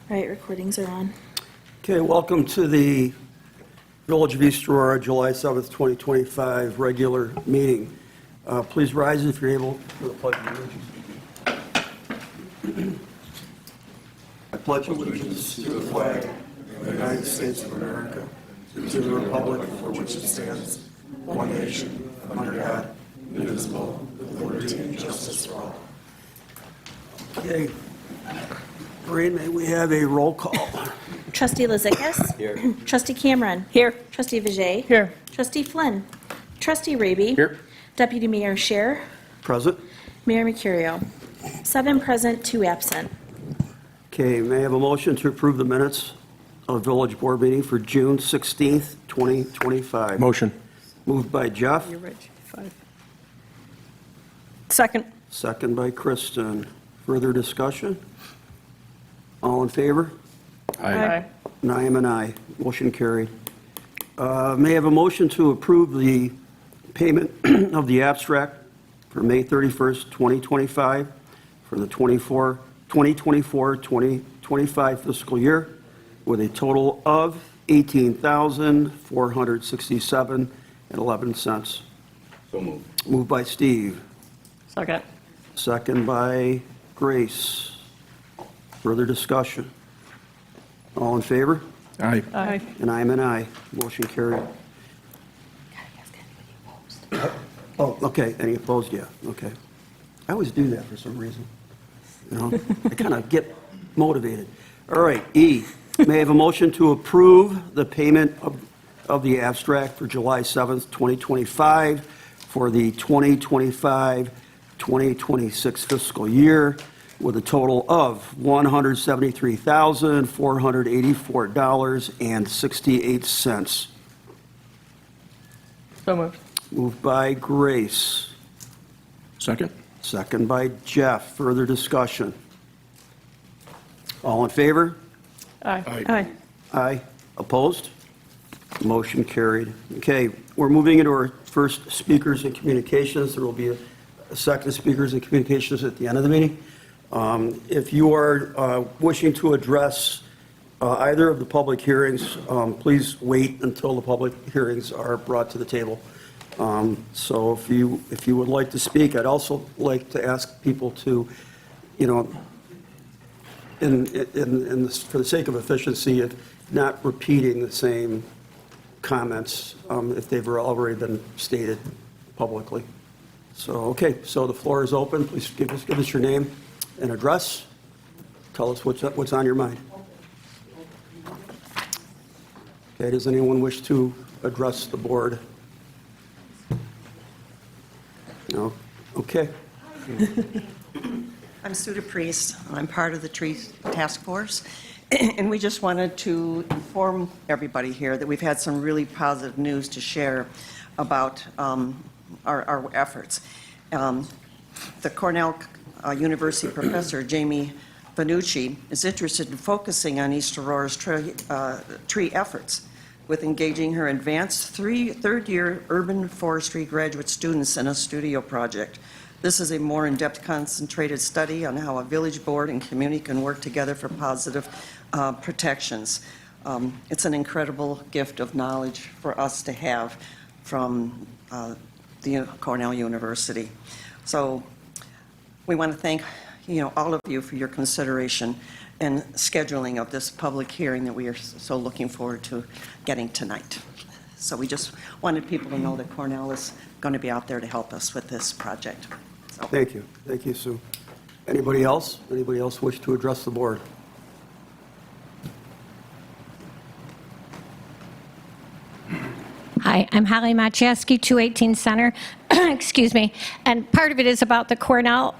All right, recordings are on. Okay, welcome to the Village of East Aurora, July 7th, 2025 regular meeting. Please rise if you're able for the Pledge of Allegiance. I pledge allegiance to the flag of the United States of America, and to the republic for which it stands, one nation, under God, indivisible, with liberty and justice for all. Okay. Maureen, may we have a roll call? Trustee Lizickis. Here. Trustee Cameron. Here. Trustee Vijay. Here. Trustee Flynn. Trustee Raby. Here. Deputy Mayor Scher. Present. Mayor Mercurio. 7 present, 2 absent. Okay, may I have a motion to approve the minutes of Village Board meeting for June 16th, 2025? Motion. Moved by Jeff, You're Rich. 5. Second. second by Kristen. Further discussion? All in favor? Aye. And I am an aye. Motion carried. May I have a motion to approve the payment of the abstract for May 31st, 2025 for the 2024-2025 fiscal year with a total of $18,467.11. So moved. Moved by Steve, Second. second by Grace. Further discussion? All in favor? Aye. Aye. And I am an aye. Motion carried. Oh, okay. Any opposed? Yeah, okay. I always do that for some reason. You know, I kind of get motivated. All right, E, may I have a motion to approve the payment of the abstract for July 7th, 2025 for the 2025-2026 fiscal year with a total of $173,484.68. So moved. Moved by Grace, Second? second by Jeff. Further discussion? All in favor? Aye. Aye. Aye. Opposed? Motion carried. Okay, we're moving into our first speakers and communications. There will be a second speakers and communications at the end of the meeting. If you are wishing to address either of the public hearings, please wait until the public hearings are brought to the table. So if you would like to speak, I'd also like to ask people to, you know, for the sake of efficiency, of not repeating the same comments if they've already been stated publicly. So, okay, so the floor is open. Please give us your name and address. Tell us what's on your mind. Okay, does anyone wish to address the board? No? Okay. I'm Sue DePriest. I'm part of the tree task force. And we just wanted to inform everybody here that we've had some really positive news to share about our efforts. The Cornell University professor, Jamie Vanucci, is interested in focusing on East Aurora's tree efforts with engaging her advanced third-year urban forestry graduate students in a studio project. This is a more in-depth concentrated study on how a village board and community can work together for positive protections. It's an incredible gift of knowledge for us to have from the Cornell University. So we want to thank all of you for your consideration and scheduling of this public hearing that we are so looking forward to getting tonight. So we just wanted people to know that Cornell is going to be out there to help us with this project. So. Thank you. Thank you, Sue. Anybody else? Anybody else wish to address the board? Hi, I'm Holly Maciejewski, 218 Center. Excuse me. And part of it is about the Cornell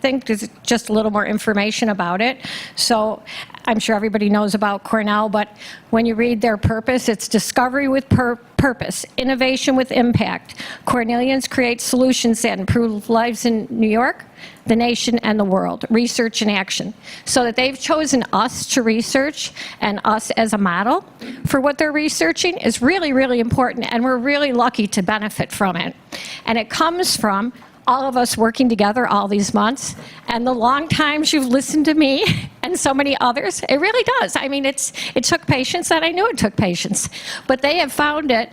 thing, because just a little more information about it. So I'm sure everybody knows about Cornell, but when you read their purpose, it's discovery with purpose, innovation with impact. Cornellians create solutions that improve lives in New York, the nation, and the world. Research and action. So that they've chosen us to research and us as a model for what they're researching is really, really important, and we're really lucky to benefit from it. And it comes from all of us working together all these months, and the long times you've listened to me and so many others. It really does. I mean, it took patience, and I knew it took patience. But they have found it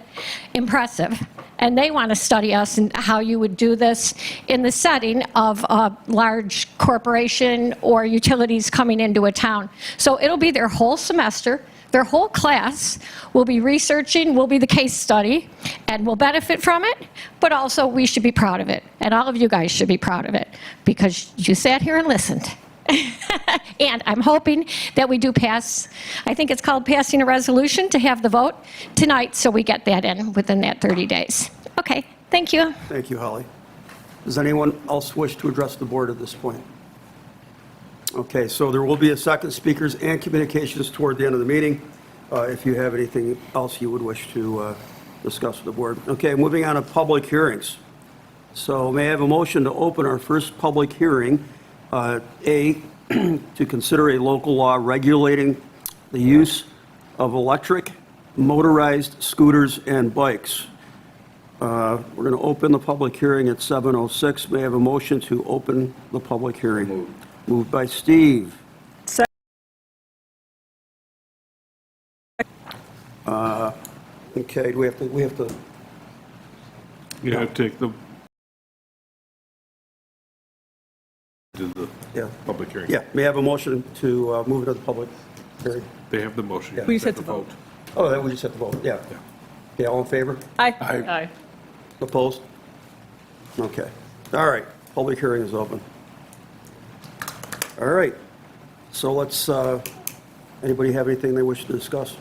impressive, and they want to study us and how you would do this in the setting of a large corporation or utilities coming into a town. So it'll be their whole semester. Their whole class will be researching, will be the case study, and will benefit from it, but also we should be proud of it. And all of you guys should be proud of it because you sat here and listened. And I'm hoping that we do pass, I think it's called passing a resolution to have the vote tonight, so we get that in within that 30 days. Okay, thank you. Thank you, Holly. Does anyone else wish to address the board at this point? Okay, so there will be a second speakers and communications toward the end of the meeting, if you have anything else you would wish to discuss with the board. Okay, moving on to public hearings. So may I have a motion to open our first public hearing, A, to consider a local law regulating the use of electric motorized scooters and bikes. We're going to open the public hearing at 7:06. May I have a motion to open the public hearing? Moved by Steve. Okay, we have to, You have to take the, to the yeah, public hearing. yeah, may I have a motion to move it to the public hearing? They have the motion. Yeah. We just had to vote. Oh, that we just have to vote, yeah. Yeah. Okay, all in favor? Aye. Aye. Opposed? Okay, all right, public hearing is open. All right, so let's, anybody have anything they wish to discuss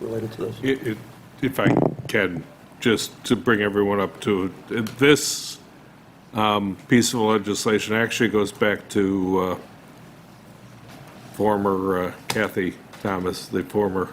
related to this? If I can, just to bring everyone up to, this piece of legislation actually goes back to former Kathy Thomas, the former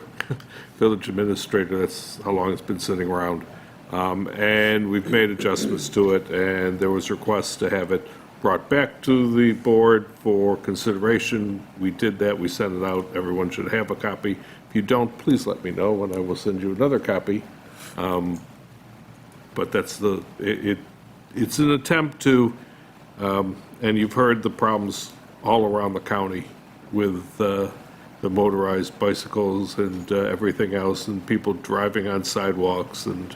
village administrator. That's how long it's been sitting around. And we've made adjustments to it, and there was requests to have it brought back to the board for consideration. We did that, we sent it out, everyone should have a copy. If you don't, please let me know and I will send you another copy. But that's it's an attempt to, and you've heard the problems all around the county with the motorized bicycles and everything else, and people driving on sidewalks and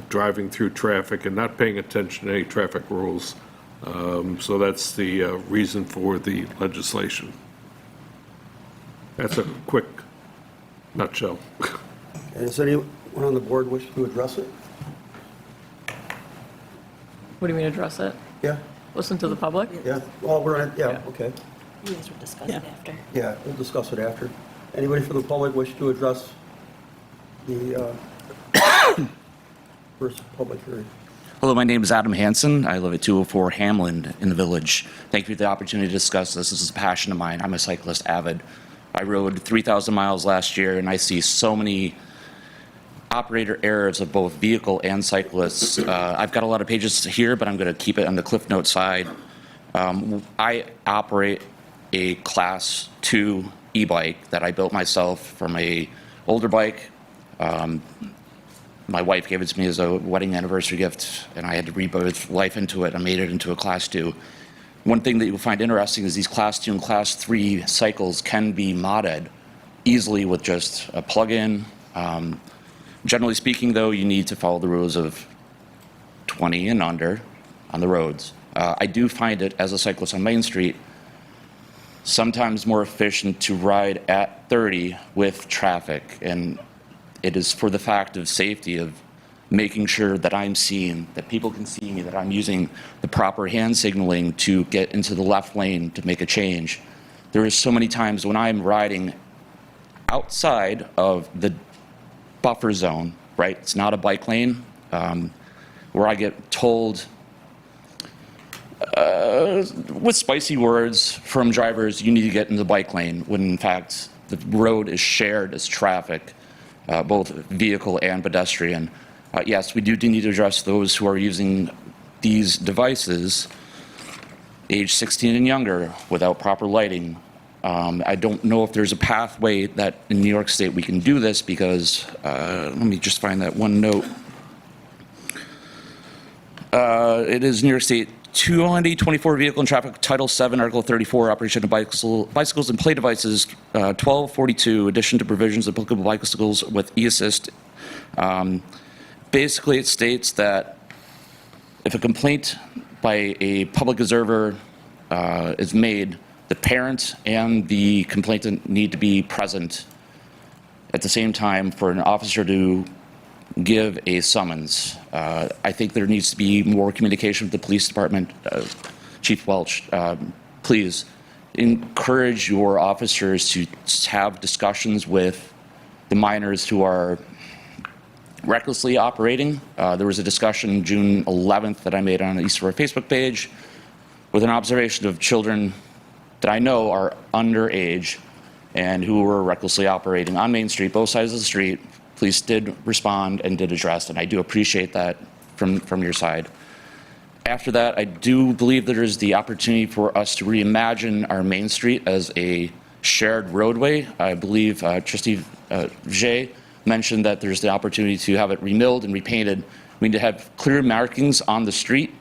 driving through traffic and not paying attention to any traffic rules. So that's the reason for the legislation. That's a quick nutshell. And does anyone on the board wish to address it? What do you mean address it? Yeah, Listen to the public? yeah, well, we're on, yeah, Yeah. okay. You guys will discuss it after. Yeah, we'll discuss it after. Anybody from the public wish to address the first public hearing? Hello, my name is Adam Hansen. I live at 204 Hamlin in the village. Thank you for the opportunity to discuss this. This is a passion of mine. I'm a cyclist avid. I rode 3,000 miles last year, and I see so many operator errors of both vehicle and cyclists. I've got a lot of pages here, but I'm going to keep it on the Cliff Note side. I operate a Class 2 e-bike that I built myself from a older bike. My wife gave it to me as a wedding anniversary gift, and I had to rebirth life into it. I made it into a Class 2. One thing that you'll find interesting is these Class 2 and Class 3 cycles can be modded easily with just a plug-in. Generally speaking, though, you need to follow the rules of 20 and under on the roads. I do find it, as a cyclist on Main Street, sometimes more efficient to ride at 30 with traffic, and it is for the fact of safety, of making sure that I'm seen, that people can see me, that I'm using the proper hand signaling to get into the left lane to make a change. There is so many times when I'm riding outside of the buffer zone, right? It's not a bike lane, where I get told with spicy words from drivers, you need to get in the bike lane, when in fact the road is shared as traffic, both vehicle and pedestrian. Yes, we do need to address those who are using these devices, age 16 and younger, without proper lighting. I don't know if there's a pathway that in New York State we can do this, because let me just find that one note. It is New York State 2024 Vehicle and Traffic Title 7, Article 34, Operation of Bicycles and Play Devices, 1242, addition to provisions applicable to bicycles with e-assist. Basically, it states that if a complaint by a public observer is made, the parent and the complainant need to be present at the same time for an officer to give a summons. I think there needs to be more communication with the police department. Chief Welch, please encourage your officers to have discussions with the minors who are recklessly operating. There was a discussion June 11th that I made on the East River Facebook page with an observation of children that I know are underage and who were recklessly operating on Main Street, both sides of the street. Police did respond and did address, and I do appreciate that from your side. After that, I do believe there is the opportunity for us to reimagine our Main Street as a shared roadway. I believe Trustee Jay mentioned that there's the opportunity to have it remilled and repainted. We need to have clear markings on the street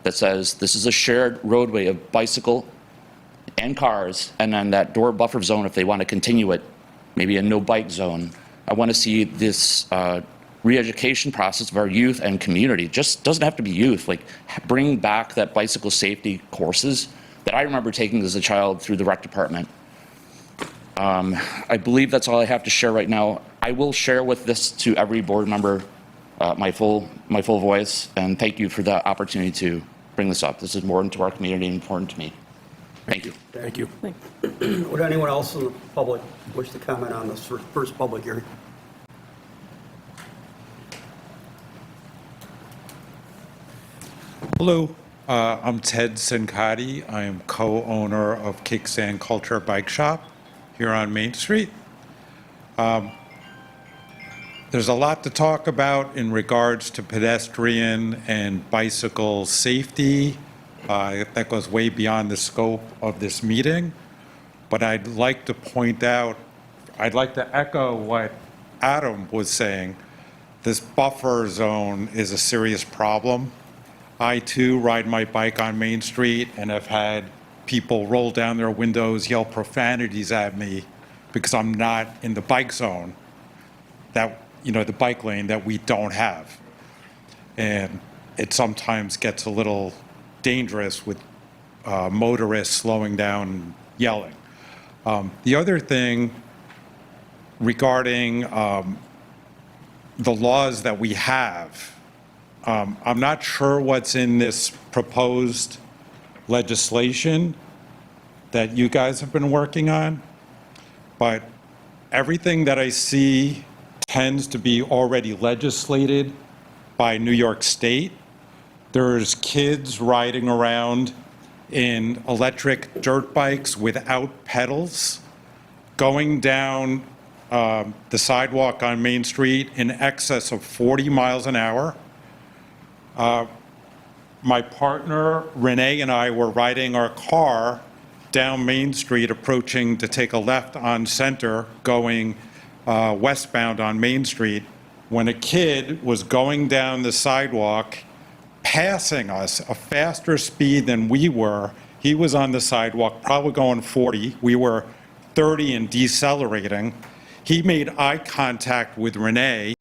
that says this is a shared roadway of bicycle and cars, and then that door buffer zone, if they want to continue it, maybe a no bike zone. I want to see this re-education process of our youth and community. It just doesn't have to be youth. Like, bring back that bicycle safety courses that I remember taking as a child through the rec department. I believe that's all I have to share right now. I will share with this to every board member my full voice, and thank you for the opportunity to bring this up. This is important to our community and important to me. Thank you. Thank you. Would anyone else in the public wish to comment on this first public hearing? Hello, I'm Ted Sincati. I am co-owner of Kickstand Culture Bike Shop here on Main Street. There's a lot to talk about in regards to pedestrian and bicycle safety. That goes way beyond the scope of this meeting. But I'd like to point out, I'd like to echo what Adam was saying. This buffer zone is a serious problem. I too ride my bike on Main Street and have had people roll down their windows, yell profanities at me because I'm not in the bike zone, that, you know, the bike lane that we don't have. And it sometimes gets a little dangerous with motorists slowing down and yelling. The other thing regarding the laws that we have, I'm not sure what's in this proposed legislation that you guys have been working on, but everything that I see tends to be already legislated by New York State. There's kids riding around in electric dirt bikes without pedals, going down the sidewalk on Main Street in excess of 40 miles an hour. My partner, Renee, and I were riding our car down Main Street, approaching to take a left on Center, going westbound on Main Street, when a kid was going down the sidewalk, passing us a faster speed than we were. He was on the sidewalk, probably going 40. We were 30 and decelerating. He made eye contact with Renee,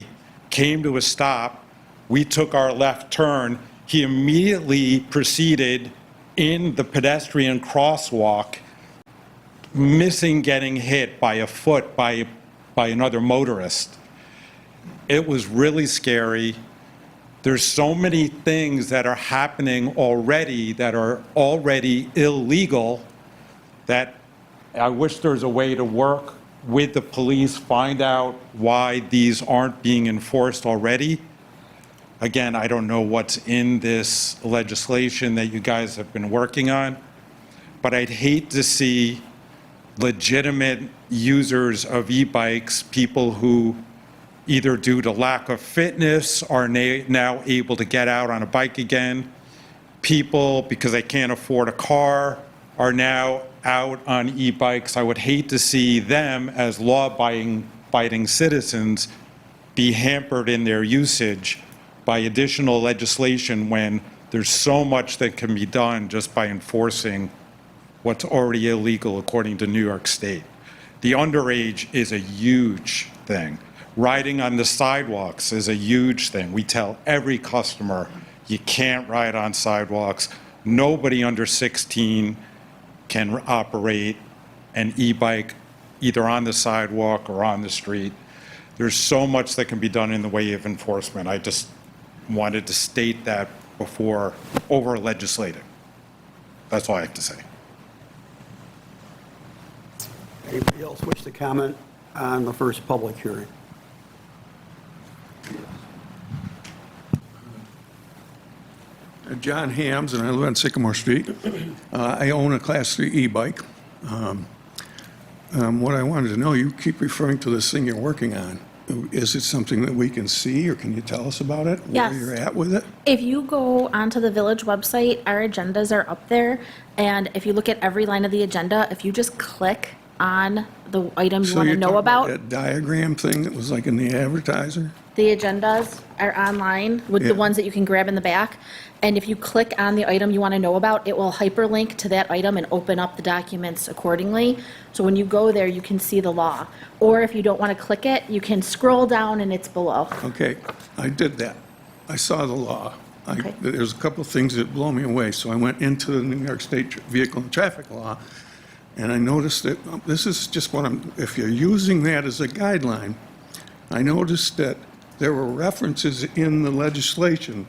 came to a stop. We took our left turn. He immediately proceeded in the pedestrian crosswalk, missing getting hit by a foot by another motorist. It was really scary. There's so many things that are happening already that are already illegal that I wish there's a way to work with the police, find out why these aren't being enforced already. Again, I don't know what's in this legislation that you guys have been working on, but I'd hate to see legitimate users of e-bikes, people who either due to lack of fitness are now able to get out on a bike again. People, because they can't afford a car, are now out on e-bikes. I would hate to see them as law-abiding citizens be hampered in their usage by additional legislation when There's so much that can be done just by enforcing what's already illegal according to New York State. The underage is a huge thing. Riding on the sidewalks is a huge thing. We tell every customer, you can't ride on sidewalks. Nobody under 16 can operate an e-bike either on the sidewalk or on the street. There's so much that can be done in the way of enforcement. I just wanted to state that before over-legislating. That's all I have to say. Anybody else wish to comment on the first public hearing? John Hams, and I live on Sycamore Street. I own a Class 3 e-bike. What I wanted to know, you keep referring to this thing you're working on. Is it something that we can see, or can you tell us about it? Yes. Where you're at with it? If you go onto the village website, our agendas are up there, and if you look at every line of the agenda, if you just click on the item you So want to you're know talking about, that diagram thing that was like in the advertiser? the agendas are online with Yeah. the ones that you can grab in the back. And if you click on the item you want to know about, it will hyperlink to that item and open up the documents accordingly. So when you go there, you can see the law. Or if you don't want to click it, you can scroll down and it's below. Okay, I did that. I saw the law. Okay. There's a couple of things that blow me away. So I went into the New York State Vehicle and Traffic Law, and I noticed that, this is just what if you're using that as a guideline, I noticed that there were references in the legislation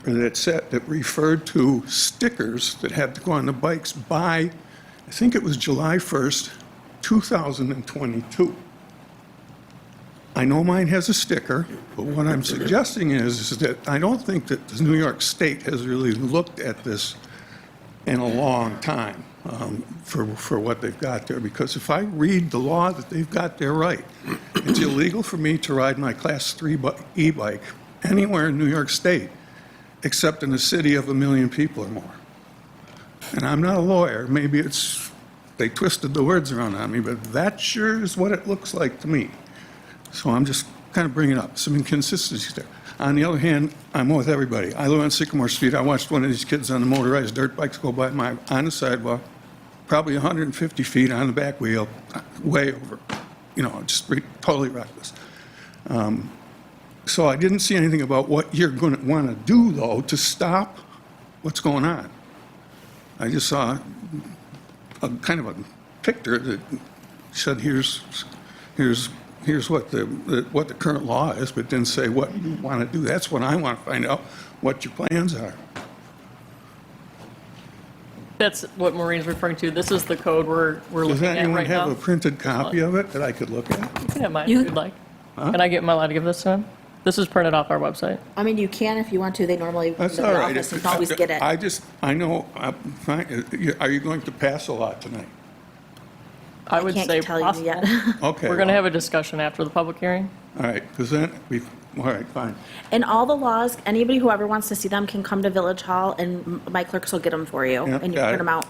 that referred to stickers that had to go on the bikes by, I think it was July 1st, 2022. I know mine has a sticker, but what I'm suggesting is that I don't think that the New York State has really looked at this in a long time for what they've got there. Because if I read the law that they've got there right, it's illegal for me to ride my Class 3 e-bike anywhere in New York State except in a city of 1 million people or more. And I'm not a lawyer. Maybe they twisted the words around on me, but that sure is what it looks like to me. So I'm just kind of bringing up some inconsistencies there. On the other hand, I'm with everybody. I live on Sycamore Street. I watched one of these kids on the motorized dirt bikes go by on the sidewalk, probably 150 feet on the back wheel, way over, just totally reckless. So I didn't see anything about what you're going to want to do, though, to stop what's going on. I just saw a kind of a picture that said, here's what the current law is, but didn't say what you want to do. That's what I want to find out, what your plans are. That's what Maureen's referring to. This is the code we're Does looking at anyone right have now. a printed copy of it that I could look at? You can have mine if You- you'd like. Can I get, am I allowed to give this to him? This is printed off our website. I mean, you can if you want to. They normally, That's the all right. office, you can always get it. I know, fine. Are you going to pass a lot tonight? I would say can't tell you possible. yet. Okay. We're going to have a discussion after the public hearing. All right, because then, all right, fine. And all the laws, anybody who ever wants to see them can come to Village Hall, and my clerks will get them for you, Yeah, and you got print it. them out.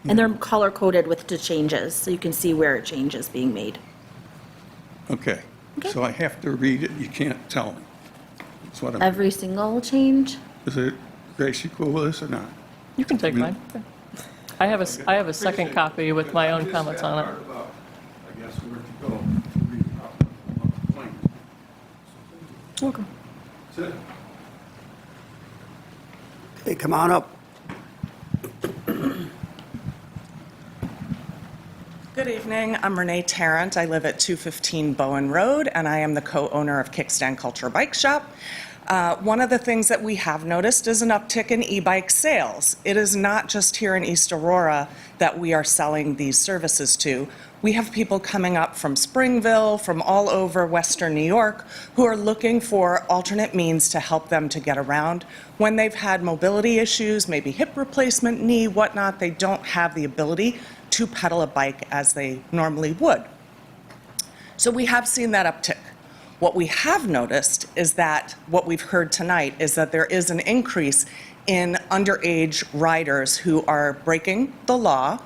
And they're color-coded with the changes, so you can see where a change is being made. Okay. So I have to read it, you can't tell me. That's what I'm, Every single change? is it, Grace, you cool with this or not? You can take mine. I have a second copy with my own comments on it. I guess where to go, read the plan. Welcome. That's it. Hey, come on up. Good evening. I'm Renee Tarrant. I live at 215 Bowen Road, and I am the co-owner of Kickstand Culture Bike Shop. One of the things that we have noticed is an uptick in e-bike sales. It is not just here in East Aurora that we are selling these services to. We have people coming up from Springville, from all over Western New York, who are looking for alternate means to help them to get around. When they've had mobility issues, maybe hip replacement, knee, whatnot, they don't have the ability to pedal a bike as they normally would. So we have seen that uptick. What we have noticed is that what we've heard tonight is that there is an increase in underage riders who are breaking the law.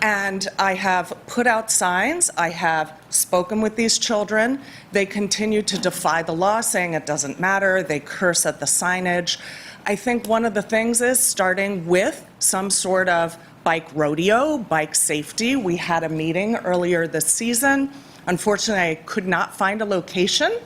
And I have put out signs, I have spoken with these children. They continue to defy the law, saying it doesn't matter. They curse at the signage. I think one of the things is starting with some sort of bike rodeo, bike safety. We had a meeting earlier this season. Unfortunately, I could not find a location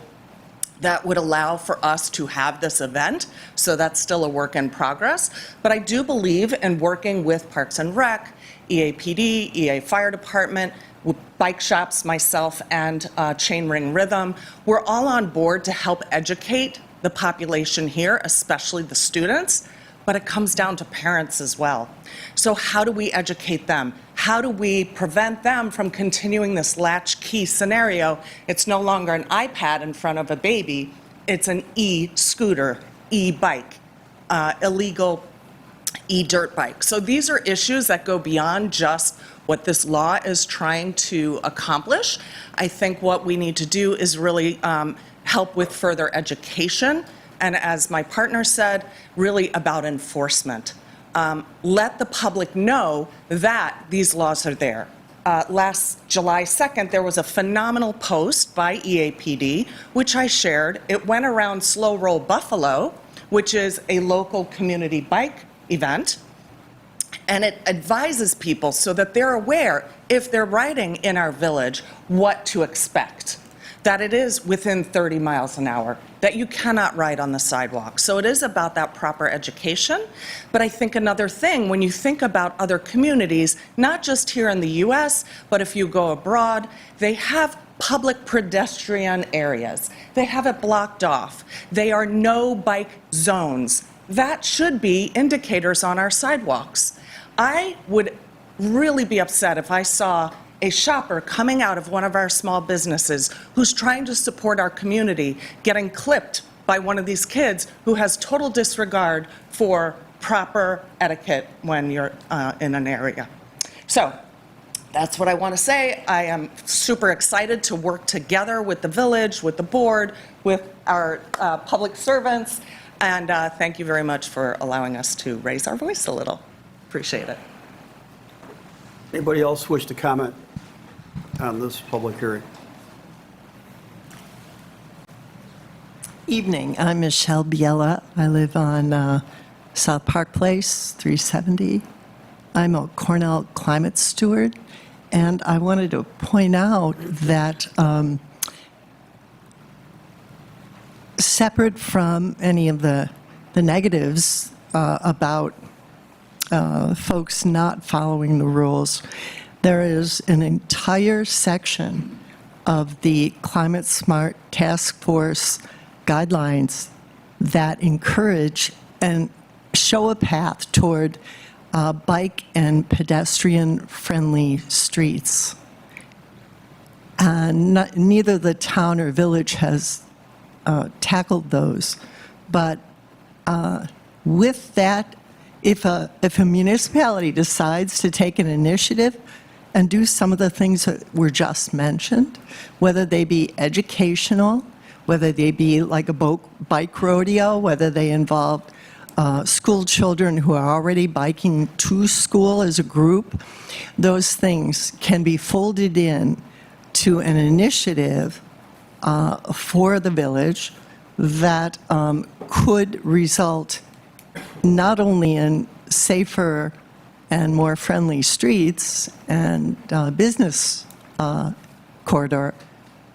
that would allow for us to have this event, so that's still a work in progress. But I do believe in working with Parks and Rec, EAPD, EA Fire Department, with bike shops, myself, and Chain Ring Rhythm. We're all on board to help educate the population here, especially the students, but it comes down to parents as well. So how do we educate them? How do we prevent them from continuing this latchkey scenario? It's no longer an iPad in front of a baby, it's an e-scooter, e-bike, illegal e-dirt bike. So these are issues that go beyond just what this law is trying to accomplish. I think what we need to do is really help with further education, and as my partner said, really about enforcement. Let the public know that these laws are there. Last July 2nd, there was a phenomenal post by EAPD, which I shared. It went around Slow Roll Buffalo, which is a local community bike event, and it advises people so that they're aware, if they're riding in our village, what to expect. That it is within 30 miles an hour, that you cannot ride on the sidewalk. So it is about that proper education. But I think another thing, when you think about other communities, not just here in the US, but if you go abroad, they have public pedestrian areas. They have it blocked off. They are no bike zones. That should be indicators on our sidewalks. I would really be upset if I saw a shopper coming out of one of our small businesses who's trying to support our community getting clipped by one of these kids who has total disregard for proper etiquette when you're in an area. So that's what I want to say. I am super excited to work together with the village, with the board, with our public servants, and thank you very much for allowing us to raise our voice a little. Appreciate it. Anybody else wish to comment on this public hearing? Evening, I'm Michelle Biella. I live on South Park Place, 370. I'm a Cornell climate steward, and I wanted to point out that separate from any of the negatives about folks not following the rules, there is an entire section of the Climate Smart Task Force guidelines that encourage and show a path toward bike and pedestrian-friendly streets. And neither the town or village has tackled those, but with that, if a municipality decides to take an initiative and do some of the things that were just mentioned, whether they be educational, whether they be like a bike rodeo, whether they involve school children who are already biking to school as a group, those things can be folded in to an initiative for the village that could result not only in safer and more friendly streets and business corridor,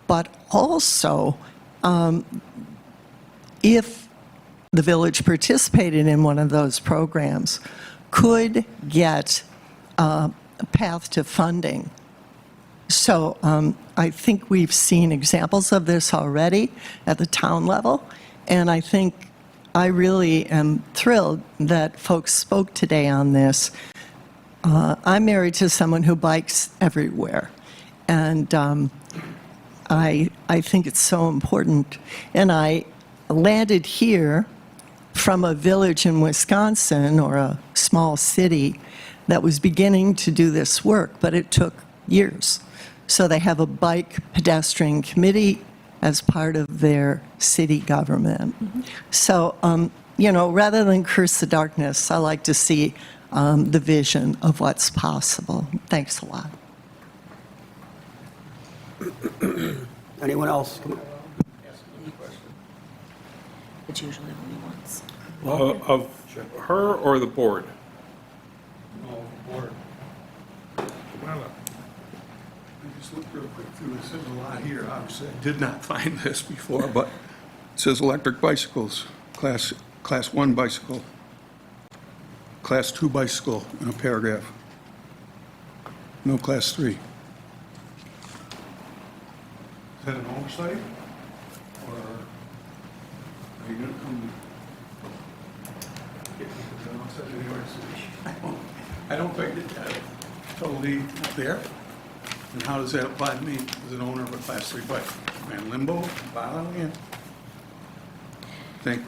but also if the village participated in one of those programs, could get a path to funding. So I think we've seen examples of this already at the town level, and I think I really am thrilled that folks spoke today on this. I'm married to someone who bikes everywhere, and I think it's so important. And I landed here from a village in Wisconsin, or a small city, that was beginning to do this work, but it took years. So they have a bike pedestrian committee as part of their city government. Mm-hmm. So, you know, rather than curse the darkness, I like to see the vision of what's possible. Thanks a lot. Anyone else? It's usually only once. Of her or the board? No, board. I just looked real quick through this. There's a lot here. Obviously, I did not find this before, but it says electric bicycles, class 1 bicycle, class 2 bicycle in a paragraph. No class 3. Is that an oversight? Or are you going to come get me to the outside anyway? I don't think it's totally there. And how does that apply to me as an owner of a class 3 bike? Am I in limbo, filing in? Thank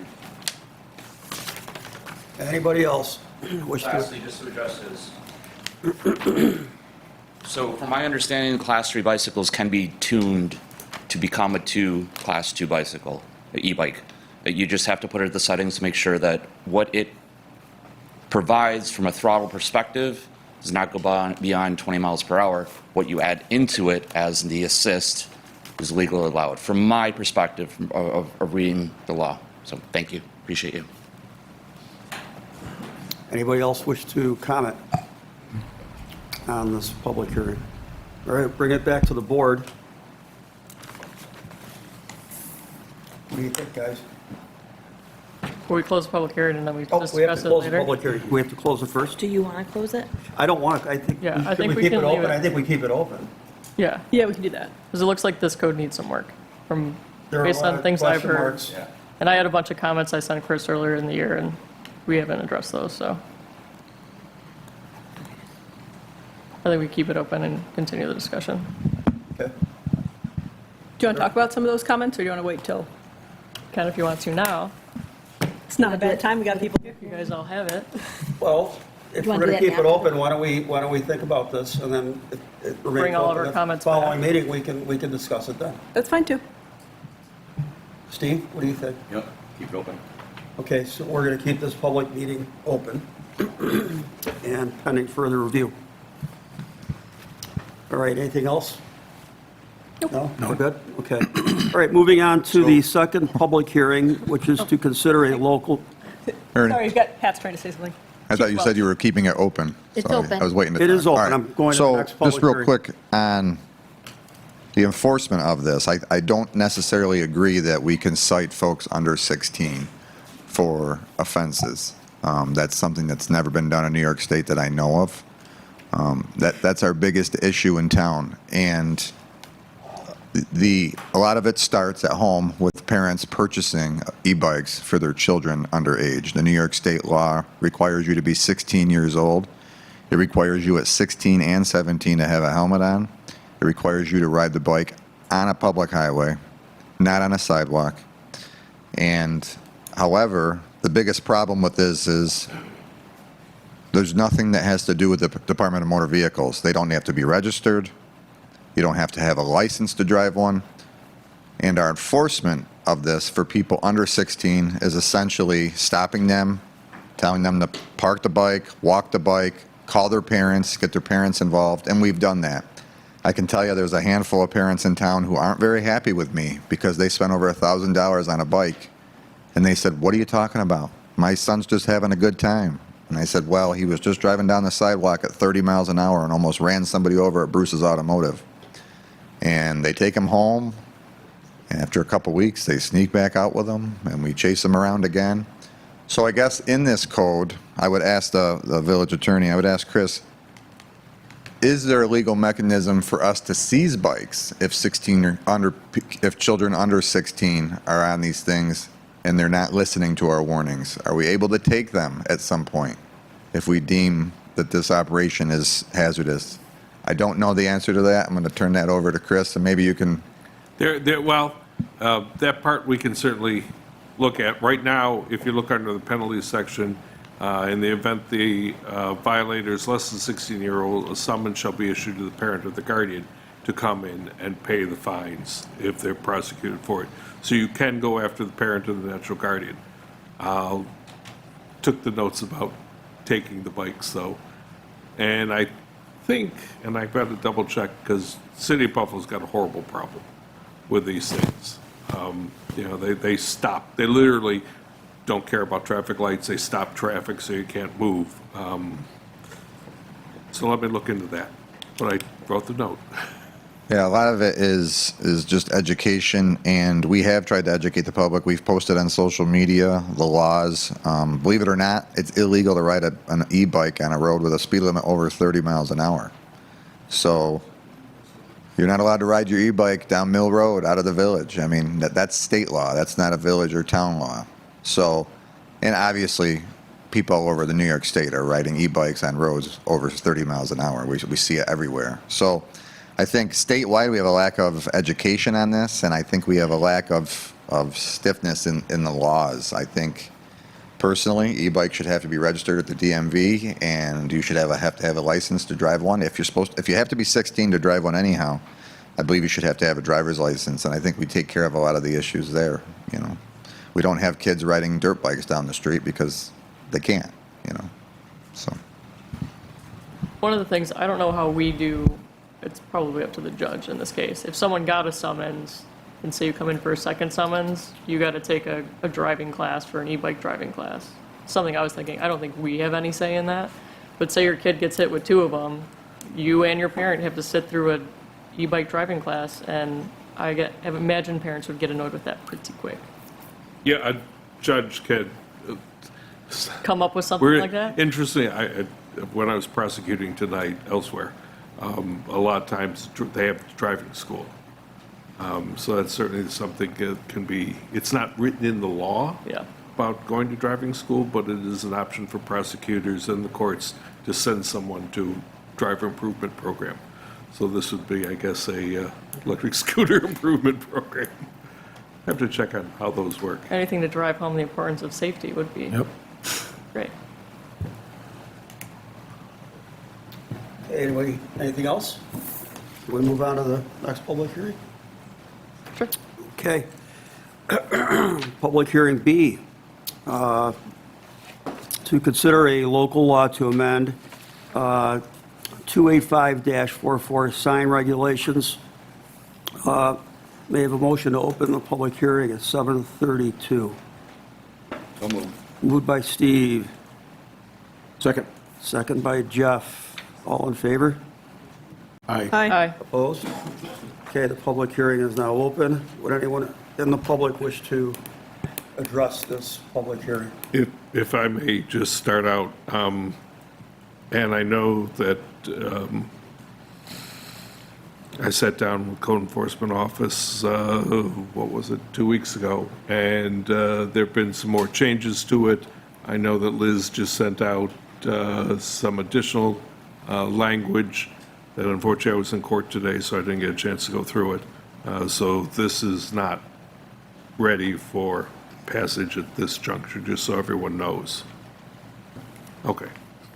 you. Anybody else wish to? Lastly, just to address this. So from my understanding, Class 3 bicycles can be tuned to become a Class 2 bicycle, an e-bike. You just have to put it at the settings to make sure that what it provides from a throttle perspective does not go beyond 20 miles per hour. What you add into it as the assist is legally allowed, from my perspective of reading the law. So thank you. Appreciate you. Anybody else wish to comment on this public hearing? All right, bring it back to the board. What do you think, guys? Will we close the public hearing and then we Oh, we have discuss to it close the later? public hearing. We have to close it first? Do you want to close it? I don't want to, I think, Yeah, I should think we we keep it can leave open? it. I think we keep it open. Yeah. Yeah, we can do that. Because it looks like this code needs some work from, There are a based lot on of things I've question heard. marks. And I had a bunch of comments I sent Chris earlier in the year, and we haven't addressed those, so. I think we keep it open and continue the discussion. Okay. Do you want to talk about some of those comments, or do you want to wait till? Kind of if you want to now. It's not a bad time, we got people. You guys all have it. Well, if You we're wanna going to do that keep it now? open, why don't we think about this, and then if it remains Bring all of open, our the comments following back. meeting, we can discuss it then. That's fine, too. Steve, what do you think? Yep, keep it open. Okay, so we're going to keep this public meeting open and pending further review. All right, anything else? No? No, good? Okay. All right, moving on to the second public hearing, which is to consider a local, Sorry, you've got, Pat's trying to say something. I thought you said you were keeping it open. It's Sorry, open. I was waiting to. It is open. All right. I'm going to the next public So, just real hearing. quick on the enforcement of this, I don't necessarily agree that we can cite folks under 16 for offenses. That's something that's never been done in New York State that I know of. That's our biggest issue in town. And a lot of it starts at home with parents purchasing e-bikes for their children underage. The New York State law requires you to be 16 years old. It requires you at 16 and 17 to have a helmet on. It requires you to ride the bike on a public highway, not on a sidewalk. And however, the biggest problem with this is there's nothing that has to do with the Department of Motor Vehicles. They don't have to be registered. You don't have to have a license to drive one. And our enforcement of this for people under 16 is essentially stopping them, telling them to park the bike, walk the bike, call their parents, get their parents involved, and we've done that. I can tell you there's a handful of parents in town who aren't very happy with me because they spent over $1,000 on a bike. And they said, "What are you talking about? My son's just having a good time." And I said, "Well, he was just driving down the sidewalk at 30 miles an hour and almost ran somebody over at Bruce's Automotive." And they take him home, and after a couple weeks, they sneak back out with him, and we chase him around again. So I guess in this code, I would ask the village attorney, I would ask Chris, is there a legal mechanism for us to seize bikes if if children under 16 are on these things and they're not listening to our warnings? Are we able to take them at some point if we deem that this operation is hazardous? I don't know the answer to that. I'm going to turn that over to Chris, and maybe you can. That part we can certainly look at. Right now, if you look under the penalties section, in the event the violator is less than 16-year-old, a summons shall be issued to the parent or the guardian to come in and pay the fines if they're prosecuted for it. So you can go after the parent or the natural guardian. Took the notes about taking the bikes, though. And I think, and I've got to double check, because City of Buffalo's got a horrible problem with these things. They stop, they literally don't care about traffic lights, they stop traffic so you can't move. So let me look into that, but I wrote the note. Yeah, a lot of it is just education, and we have tried to educate the public. We've posted on social media the laws. Believe it or not, it's illegal to ride an e-bike on a road with a speed limit over 30 miles an hour. So you're not allowed to ride your e-bike down Mill Road out of the village. I mean, that's state law. That's not a village or town law. So, and obviously, people all over the New York State are riding e-bikes on roads over 30 miles an hour. We see it everywhere. So I think statewide we have a lack of education on this, and I think we have a lack of stiffness in the laws. I think personally, e-bike should have to be registered at the DMV, and you should have to have a license to drive one. If you have to be 16 to drive one anyhow, I believe you should have to have a driver's license, and I think we take care of a lot of the issues there. We don't have kids riding dirt bikes down the street because they can't. So. One of the things, I don't know how we do, it's probably up to the judge in this case. If someone got a summons, and say you come in for a second summons, you got to take a driving class for an e-bike driving class. Something I was thinking, I don't think we have any say in that. But say your kid gets hit with 2 of them, you and your parent have to sit through an e-bike driving class, and I imagine parents would get annoyed with that pretty quick. Yeah, a judge can Come up with something like that? Interesting, when I was prosecuting tonight elsewhere, a lot of times they have driving school. So that's certainly something that can be, it's not written in the law about going to driving school, but it is an option for prosecutors and the courts to send someone to driver improvement program. So this would be, I guess, a electric scooter improvement program. I have to check on how those work. Anything to drive home the importance of safety would be great. Anybody, anything else? Can we move on to the next public hearing? Sure. Okay. Public hearing B, to consider a local law to amend 285-44 sign regulations. May I have a motion to open the public hearing at 7:32. So moved. Moved by Steve, Second. second by Jeff. All in favor? Aye. Aye. Opposed? Okay, the public hearing is now open. Would anyone in the public wish to address this public hearing? If I may just start out, and I know that I sat down with Code Enforcement Office, 2 weeks ago, and there have been some more changes to it. I know that Liz just sent out some additional language that unfortunately I was in court today, so I didn't get a chance to go through it. So this is not ready for passage at this juncture, just so everyone knows. Okay.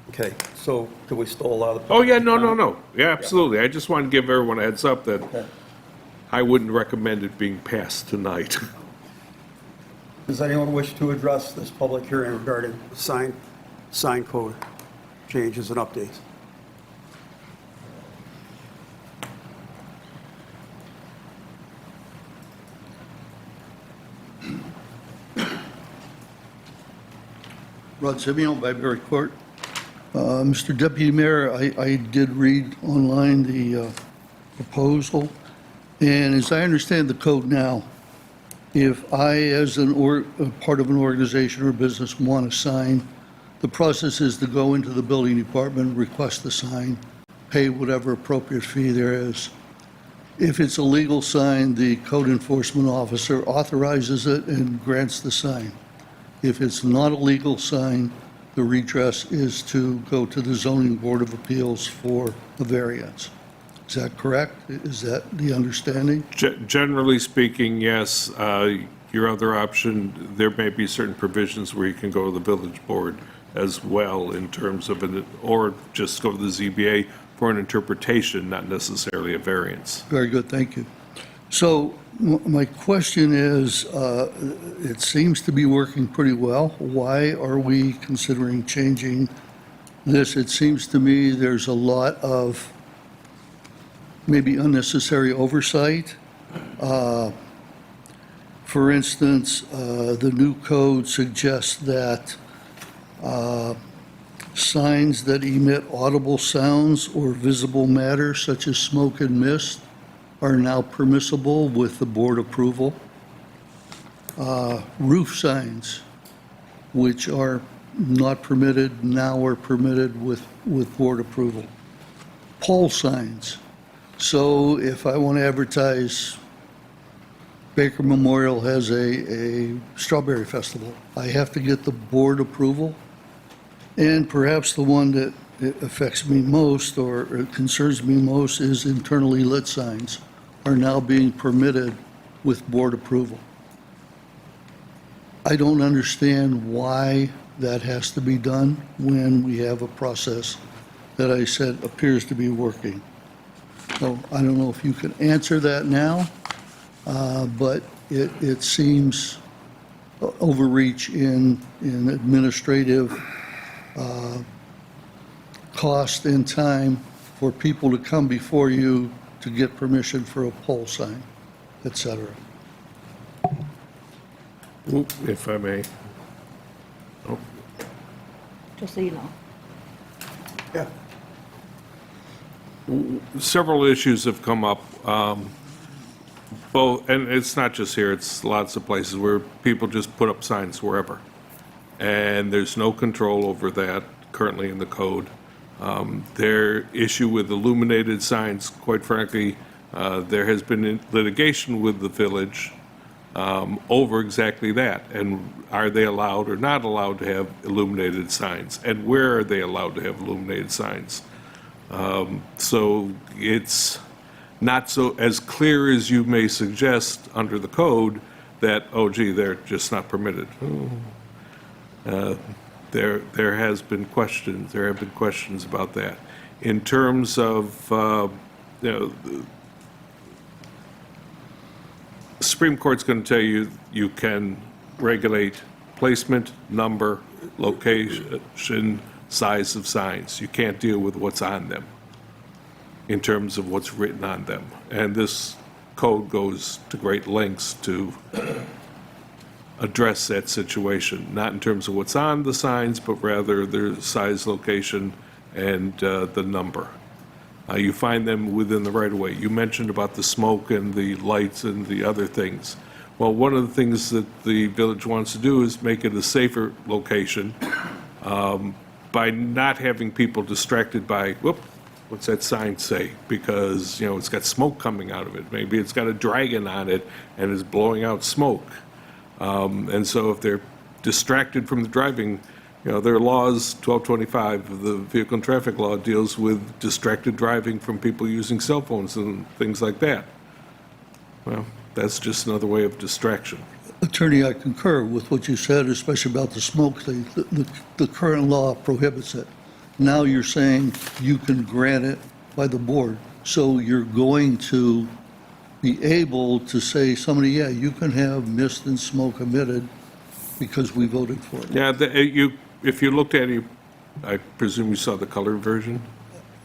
Okay, so do we still allow the? Oh, yeah, no. Yeah, absolutely. I just wanted to give everyone a heads up that Okay. I wouldn't recommend it being passed tonight. Does anyone wish to address this public hearing regarding sign code changes and updates? Rod Simeon, Byberry Court. Mr. Deputy Mayor, I did read online the proposal, and as I understand the code now, if I, as a part of an organization or business, want a sign, the process is to go into the building department, request the sign, pay whatever appropriate fee there is. If it's a legal sign, the code enforcement officer authorizes it and grants the sign. If it's not a legal sign, the redress is to go to the zoning board of appeals for a variance. Is that correct? Is that the understanding? Generally speaking, yes. Your other option, there may be certain provisions where you can go to the village board as well in terms of an, or just go to the ZBA for an interpretation, not necessarily a variance. Very good, thank you. So my question is, it seems to be working pretty well. Why are we considering changing this? It seems to me there's a lot of maybe unnecessary oversight. For instance, the new code suggests that signs that emit audible sounds or visible matter such as smoke and mist are now permissible with the board approval. Roof signs, which are not permitted, now are permitted with board approval. Pole signs. So if I want to advertise Baker Memorial has a strawberry festival, I have to get the board approval. And perhaps the one that affects me most or concerns me most is internally lit signs are now being permitted with board approval. I don't understand why that has to be done when we have a process that I said appears to be working. So I don't know if you can answer that now, but it seems overreach in administrative cost and time for people to come before you to get permission for a pole sign, et cetera. If I may. Oh, Just so you know. Yeah. several issues have come up, both, and it's not just here, it's lots of places where people just put up signs wherever. And there's no control over that currently in the code. Their issue with illuminated signs, quite frankly, there has been litigation with the village over exactly that. And are they allowed or not allowed to have illuminated signs? And where are they allowed to have illuminated signs? So it's not so as clear as you may suggest under the code that, oh gee, they're just not permitted. There have been questions about that. In terms of, the Supreme Court's going to tell you, you can regulate placement, number, location, size of signs. You can't deal with what's on them in terms of what's written on them. And this code goes to great lengths to address that situation, not in terms of what's on the signs, but rather their size, location, and the number. You find them within the right-of-way. You mentioned about the smoke and the lights and the other things. Well, one of the things that the village wants to do is make it a safer location by not having people distracted by, whoop, what's that sign say? Because, it's got smoke coming out of it. Maybe it's got a dragon on it and is blowing out smoke. And so if they're distracted from the driving, there are laws, 1225 of the Vehicle and Traffic Law deals with distracted driving from people using cell phones and things like that. Well, that's just another way of distraction. Attorney, I concur with what you said, especially about the smoke thing. The current law prohibits it. Now you're saying you can grant it by the board. So you're going to be able to say, somebody, yeah, you can have mist and smoke emitted because we voted for it. Yeah, if you looked at it, I presume you saw the colored version?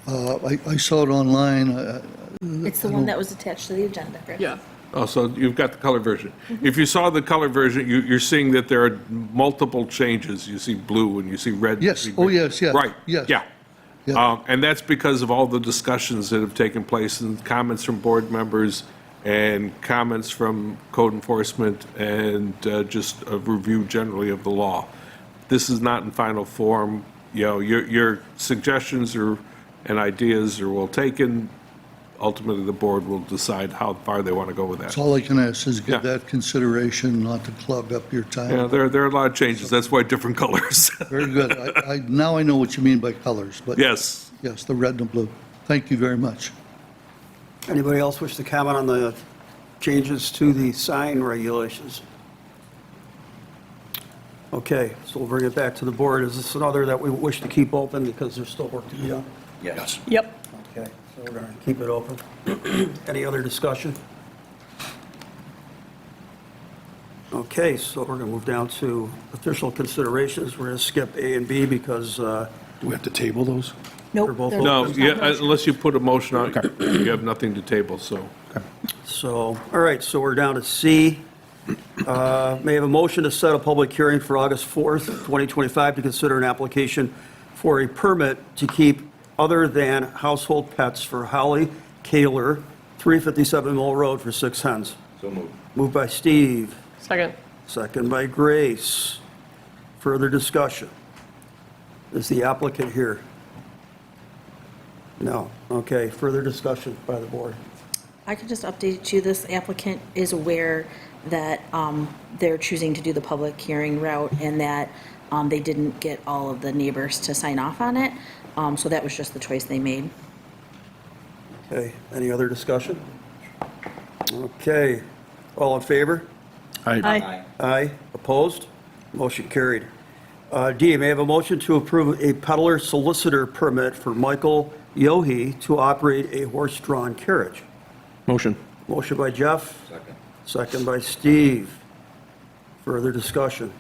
I saw it online. It's the one that was attached to the agenda, right? Yeah. Oh, so you've got the color version. If you saw the color version, you're seeing that there are multiple changes. You see blue and you see red. Yes, oh, yes, yes. Right, Yes. yeah. Yeah. And that's because of all the discussions that have taken place and comments from board members and comments from code enforcement and just a review generally of the law. This is not in final form. Your suggestions and ideas are well taken. Ultimately, the board will decide how far they want to go with that. That's all I can ask is Yeah. give that consideration, not to clog up your time. Yeah, there are a lot of changes. That's why different colors. Very good. Now I know what you mean by colors, but Yes. yes, the red and the blue. Thank you very much. Anybody else wish to comment on the changes to the sign regulations? Okay, so we'll bring it back to the board. Is this another that we wish to keep open because there's still work to be done? Yes. Yep. Okay, so we're going to keep it open. Any other discussion? Okay, so we're going to move down to official considerations. We're going to skip A and B because Do we have to table those? Nope. They're both there's- No, there's yeah, not motion. unless you put a motion on, you have nothing to table, so. So, all right, so we're down to C. May I have a motion to set a public hearing for August 4th, 2025, to consider an application for a permit to keep other than household pets for Holly Kaler, 357 Mill Road, for 6 hens? So moved. Moved by Steve, Second. second by Grace. Further discussion? Is the applicant here? No. Okay, further discussion by the board. I can just update you, this applicant is aware that they're choosing to do the public hearing route and that they didn't get all of the neighbors to sign off on it. So that was just the choice they made. Okay, any other discussion? Okay, all in favor? Aye. Aye. Opposed? Motion carried. D, may I have a motion to approve a peddler solicitor permit for Michael Yohe to operate a horse-drawn carriage? Motion. Motion by Jeff. Second. Second by Steve. Further discussion?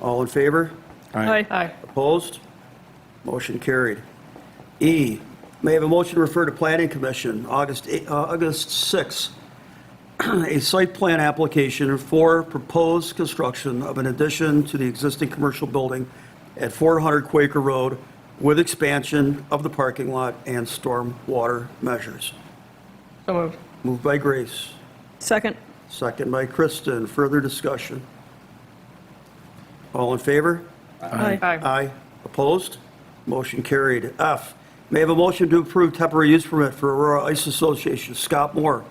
All in favor? Aye. Aye. Opposed? Motion carried. E, may I have a motion to refer to Planning Commission, August 6, a site plan application for proposed construction of an addition to the existing commercial building at 400 Quaker Road with expansion of the parking lot and storm water measures. So moved. Moved by Grace, Second. second by Kristen. Further discussion? All in favor? Aye. Aye. Opposed? Motion carried. F, may I have a motion to approve temporary use permit for Aurora Ice Association, Scott Moore,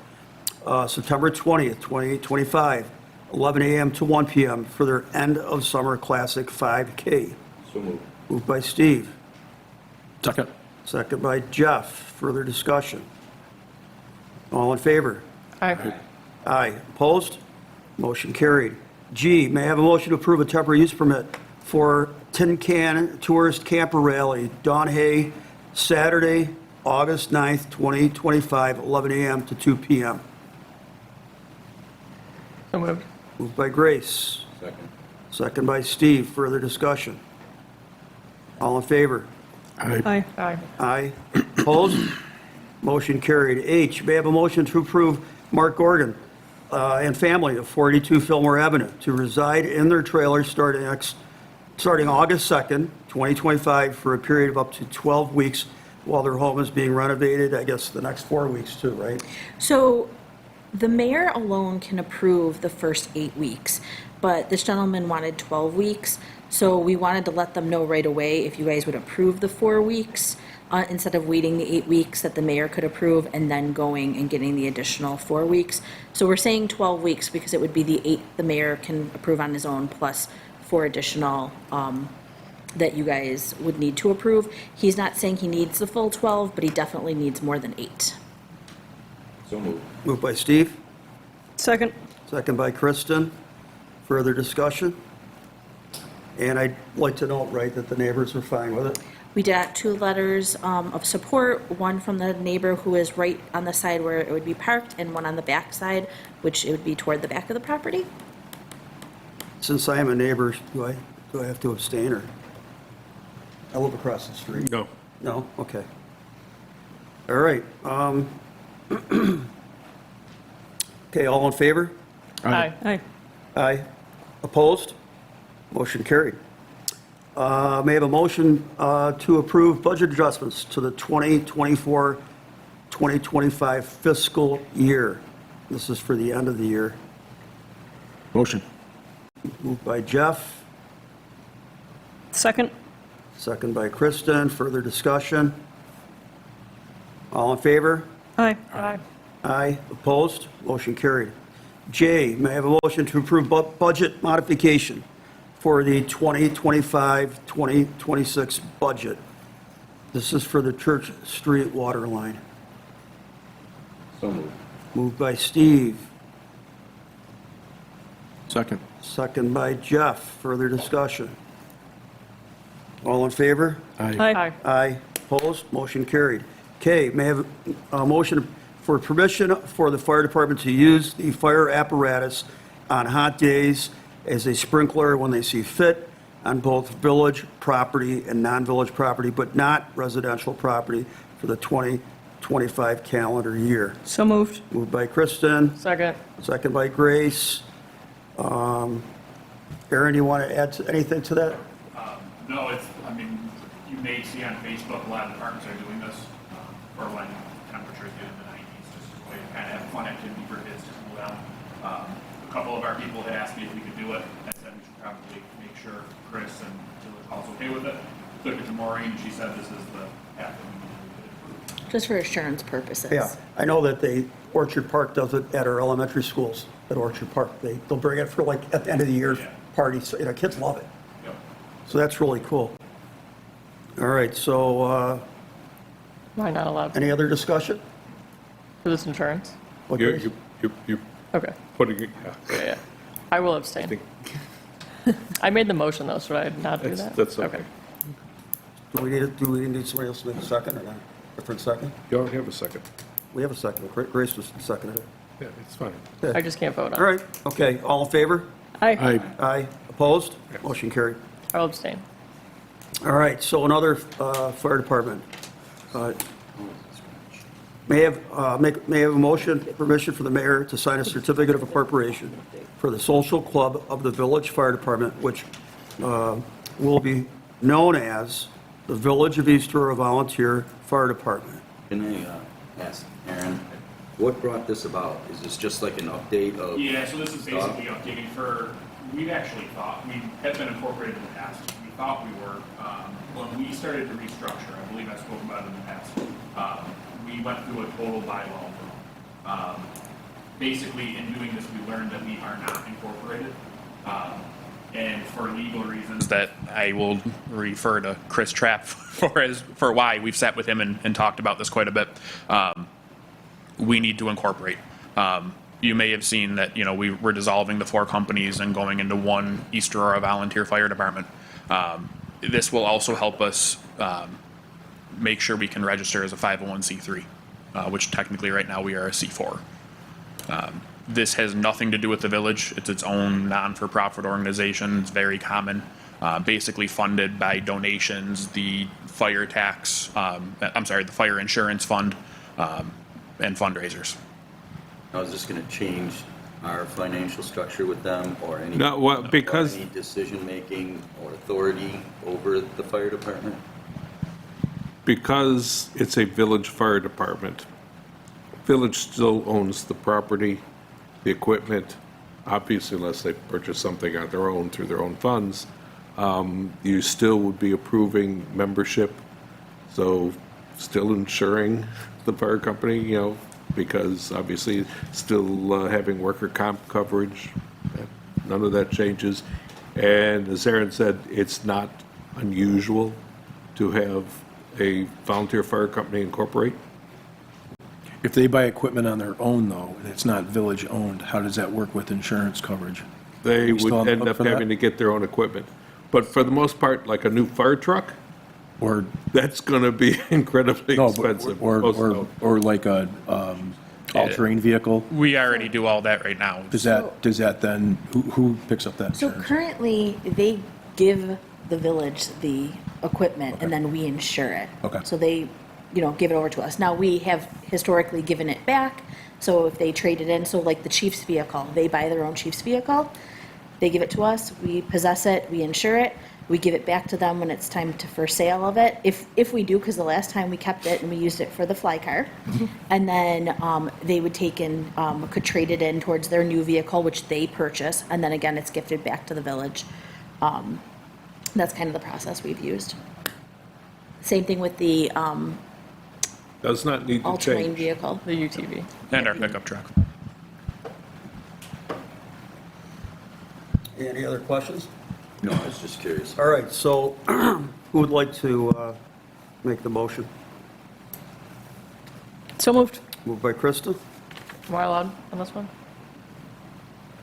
September 20th, 2025, 11 a.m. to 1 p.m. for their end of summer classic 5K. So moved. Moved by Steve, Second. second by Jeff. Further discussion? All in favor? Aye. Aye. Opposed? Motion carried. G, may I have a motion to approve a temporary use permit for Tin Can Tourist Camper Rally, Dawn Hay, Saturday, August 9th, 2025, 11 a.m. to 2 p.m. So moved. Moved by Grace, Second. second by Steve. Further discussion? All in favor? Aye. Aye. Aye. Opposed? Motion carried. H, may I have a motion to approve Mark Gorgon and family of 42 Fillmore Avenue to reside in their trailer starting August 2nd, 2025, for a period of up to 12 weeks while their home is being renovated, I guess the next 4 weeks too, right? So the mayor alone can approve the first 8 weeks, but this gentleman wanted 12 weeks. So we wanted to let them know right away if you guys would approve the 4 weeks instead of waiting the 8 weeks that the mayor could approve and then going and getting the additional 4 weeks. So we're saying 12 weeks because it would be the 8 the mayor can approve on his own plus 4 additional that you guys would need to approve. He's not saying he needs the full 12, but he definitely needs more than 8. So moved. Moved by Steve, Second. second by Kristen. Further discussion? And I'd like to note, right, that the neighbors are fine with it. We got 2 letters of support, one from the neighbor who is right on the side where it would be parked, and one on the back side, which it would be toward the back of the property. Since I am a neighbor, do I have to abstain, or? I live across the street. No. No? Okay. All right. Okay, all in favor? Aye. Aye. Aye. Opposed? Motion carried. May I have a motion to approve budget adjustments to the 2024-2025 fiscal year? This is for the end of the year. Motion. Moved by Jeff, Second. second by Kristen. Further discussion? All in favor? Aye. Aye. Aye. Opposed? Motion carried. J, may I have a motion to approve budget modification for the 2025-2026 budget? This is for the Church Street water line. So moved. Moved by Steve, Second. second by Jeff. Further discussion? All in favor? Aye. Aye. Opposed? Motion carried. K, may I have a motion for permission for the fire department to use the fire apparatus on hot days as a sprinkler when they see fit on both village property and non-village property, but not residential property for the 25 calendar year. So moved. Moved by Kristen, Second. second by Grace. Aaron, you want to add anything to that? No, I mean, you may see on Facebook, a lot of departments are doing this for when temperatures get in the 90s, just as a way to kind of have fun activity for kids to cool down. A couple of our people had asked me if we could do it. I said we should probably make sure Chris and Village Hall's okay with it. Took it to Maureen, she said this is the path that we need to do. Just for assurance purposes. Yeah, I know that Orchard Park does it at our elementary schools, at Orchard Park. They'll bring it for like at the end of the year parties, so, kids love it. Yep. So that's really cool. All right, so Am I not allowed any other discussion? for this insurance? What, You're, Grace? you're Okay. putting it, Yeah. I will abstain. I made the motion though, should I not do that? that's okay. Do we need somebody else to make a second or not? Different second? You don't have a second. We have a second. Grace was seconded it. Yeah, it's fine. I just can't vote on it. All right, okay, all in favor? Aye. Aye. Opposed? Motion carried. I'll abstain. All right, so another fire department. May I have a motion, permission for the mayor to sign a certificate of appropriation for the social club of the village fire department, which will be known as the Village of East Aurora Volunteer Fire Department. Can I ask Aaron, what brought this about? Is this just like an update of? Yeah, so this is stuff? basically updating for, we actually thought, we had been incorporated in the past. We thought we were, when we started to restructure, I believe I spoke about it in the past, we went through a total bylaw. Basically, in doing this, we learned that we are not incorporated. And for legal reasons that I will refer to Chris Trapp for why we've sat with him and talked about this quite a bit. We need to incorporate. You may have seen that, we're dissolving the 4 companies and going into one East Aurora Volunteer Fire Department. This will also help us make sure we can register as a 501c3, which technically right now we are a C4. This has nothing to do with the village. It's its own non-for-profit organization. It's very common, basically funded by donations, the fire tax, the fire insurance fund, and fundraisers. Now, is this going to change our financial structure with them or any? No, well, because- Any decision-making or authority over the fire department? Because it's a village fire department, village still owns the property, the equipment, obviously unless they purchase something on their own through their own funds, you still would be approving membership, so still insuring the fire company, because obviously still having worker comp coverage, none of that changes. And as Aaron said, it's not unusual to have a volunteer fire company incorporate. If they buy equipment on their own, though, and it's not village-owned, how does that work with insurance coverage? They We still would on the end hook up for that? having to get their own equipment. But for the most part, like a new fire truck, Or, that's going to be incredibly no, but- expensive. or like a all-terrain vehicle? We already do all that right now. Does that then, who picks up that So insurance? currently, they give the village the equipment and then we insure it. Okay. So they, give it over to us. Now, we have historically given it back, so if they trade it in, so like the chief's vehicle, they buy their own chief's vehicle, they give it to us, we possess it, we insure it, we give it back to them when it's time for sale of it. If we do, because the last time we kept it and we used it for the fly car. And then they would could trade it in towards their new vehicle, which they purchase, and then again, it's gifted back to the village. That's kind of the process we've used. Same thing with the Does not need to all-terrain change. vehicle. The UTV. And our pickup truck. Any other questions? No, I was just curious. All right, so who would like to make the motion? So moved. Moved by Krista. Am I allowed on this one?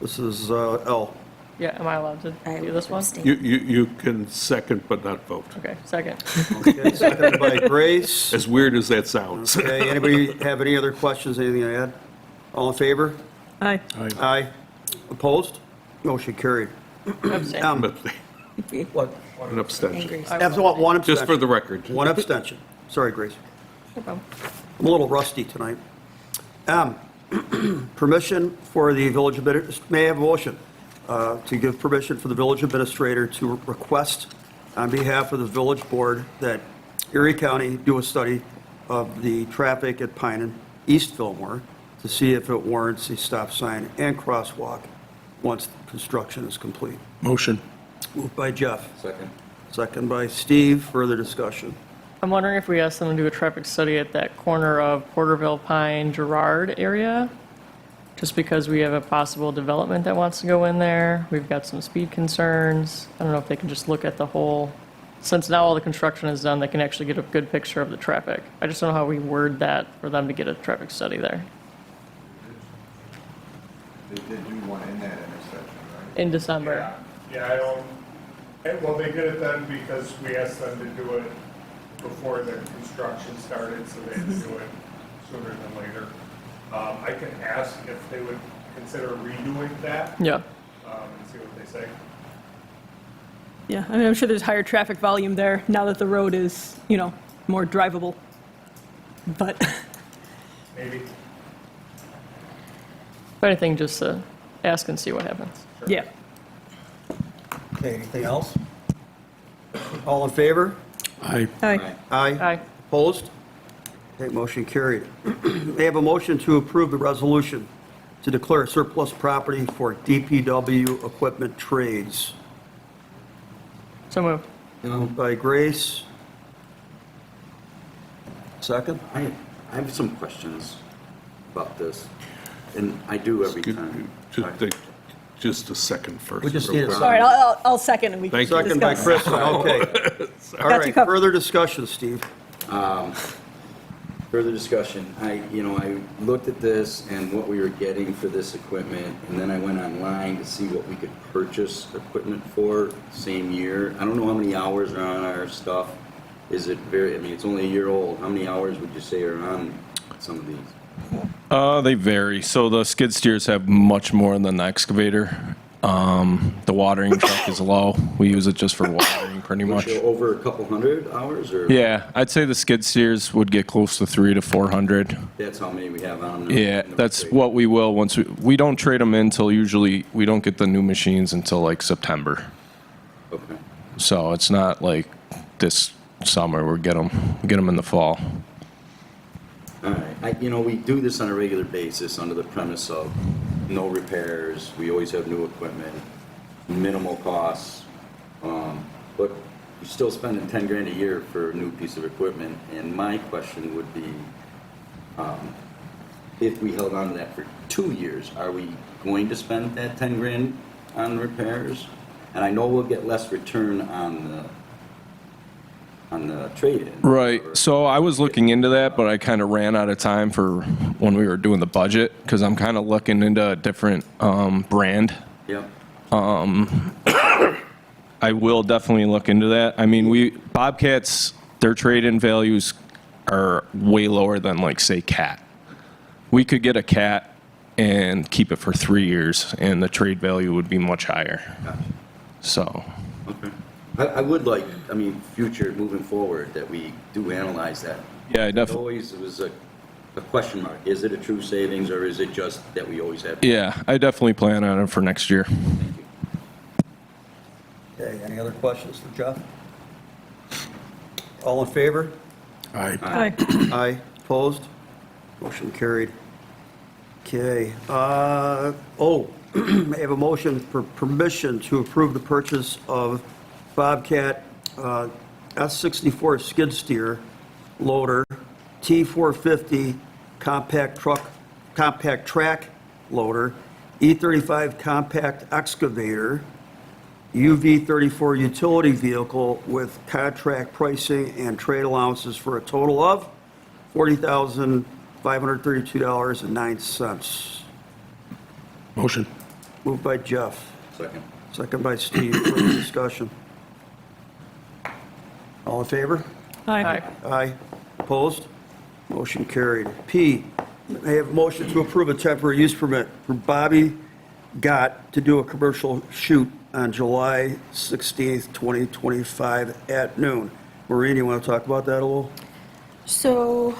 This is L. Yeah, am I allowed to do this one? You can second but not vote. Okay, second. Okay, seconded by Grace. As weird as that sounds. Okay, anybody have any other questions, anything to add? All in favor? Aye. Aye. Opposed? Motion carried. Abstain. What? An abstention. Angry. One abstention. Just for the record. One abstention. Sorry, Grace. No problem. I'm a little rusty tonight. Permission for the village administrator, may I have a motion to give permission for the village administrator to request on behalf of the village board that Erie County do a study of the traffic at Pine and East Fillmore to see if it warrants a stop sign and crosswalk once construction is complete. Motion. Moved by Jeff, Second. second by Steve. Further discussion. I'm wondering if we ask them to do a traffic study at that corner of Porterville, Pine, Girard area, just because we have a possible development that wants to go in there. We've got some speed concerns. I don't know if they can just look at the whole, since now all the construction is done, they can actually get a good picture of the traffic. I just don't know how we word that for them to get a traffic study there. They did do one in that intersection, right? In December. Yeah, I don't, well, they did it then because we asked them to do it before the construction started, so they had to do it sooner than later. I can ask if they would consider redoing that. Yeah. And see what they say. Yeah, I mean, I'm sure there's higher traffic volume there now that the road is, more drivable. But Maybe. If anything, just ask and see what happens. yeah. Okay, anything else? All in favor? Aye. Aye. Aye. Aye. Opposed? Okay, motion carried. May I have a motion to approve the resolution to declare surplus property for DPW equipment trades? So moved. Moved by Grace. Second? I have some questions about this, and I do every time. Just a second first. We just real need a quick. All right, I'll second and we can Thank you. Second by discuss. Chris, okay. All Got you right, covered. further discussion, Steve. Further discussion, I looked at this and what we were getting for this equipment, and then I went online to see what we could purchase equipment for same year. I don't know how many hours are on our stuff. Is it it's only a year old. How many hours would you say are on some of these? They vary. So the skid steers have much more than the excavator. The watering truck is low. We use it just for watering pretty much. Over a couple hundred hours, or? Yeah, I'd say the skid steers would get close to 300 to 400. That's how many we have on. Yeah, that's what we will once we don't trade them in till usually we don't get the new machines until like September. Okay. So it's not like this summer we get them in the fall. All right, we do this on a regular basis under the premise of no repairs, we always have new equipment, minimal costs, but you're still spending 10 grand a year for a new piece of equipment, and my question would be, if we held on to that for 2 years, are we going to spend that 10 grand on repairs? And I know we'll get less return on the trade-in. Right. So I was looking into that, but I kind of ran out of time for when we were doing the budget because I'm kind of looking into a different brand. Yep. I will definitely look into that. I mean, Bobcats, their trade-in values are way lower than, like, say, Cat. We could get a Cat and keep it for 3 years, and the trade value would be much higher. Gotcha. So. Okay. I would like, future, moving forward, that we do analyze that. Yeah, I definitely. It was a question mark. Is it a true savings, or is it just that we always have? Yeah, I definitely plan on it for next year. Okay, any other questions for Jeff? All in favor? Aye. Aye. Aye. Opposed? Motion carried. Okay. I have a motion for permission to approve the purchase of Bobcat S64 skid steer loader, T450 compact track loader, E35 compact excavator, UV34 utility vehicle with contract pricing and trade allowances for a total of $40,532.09. Motion. Moved by Jeff. Second. Second by Steve. Further discussion. All in favor? Aye. Aye. Opposed? Motion carried. P, I have a motion to approve a temporary use permit for Bobby Gott to do a commercial shoot on July 16th, 2025 at noon. Maureen, you want to talk about that a little? So,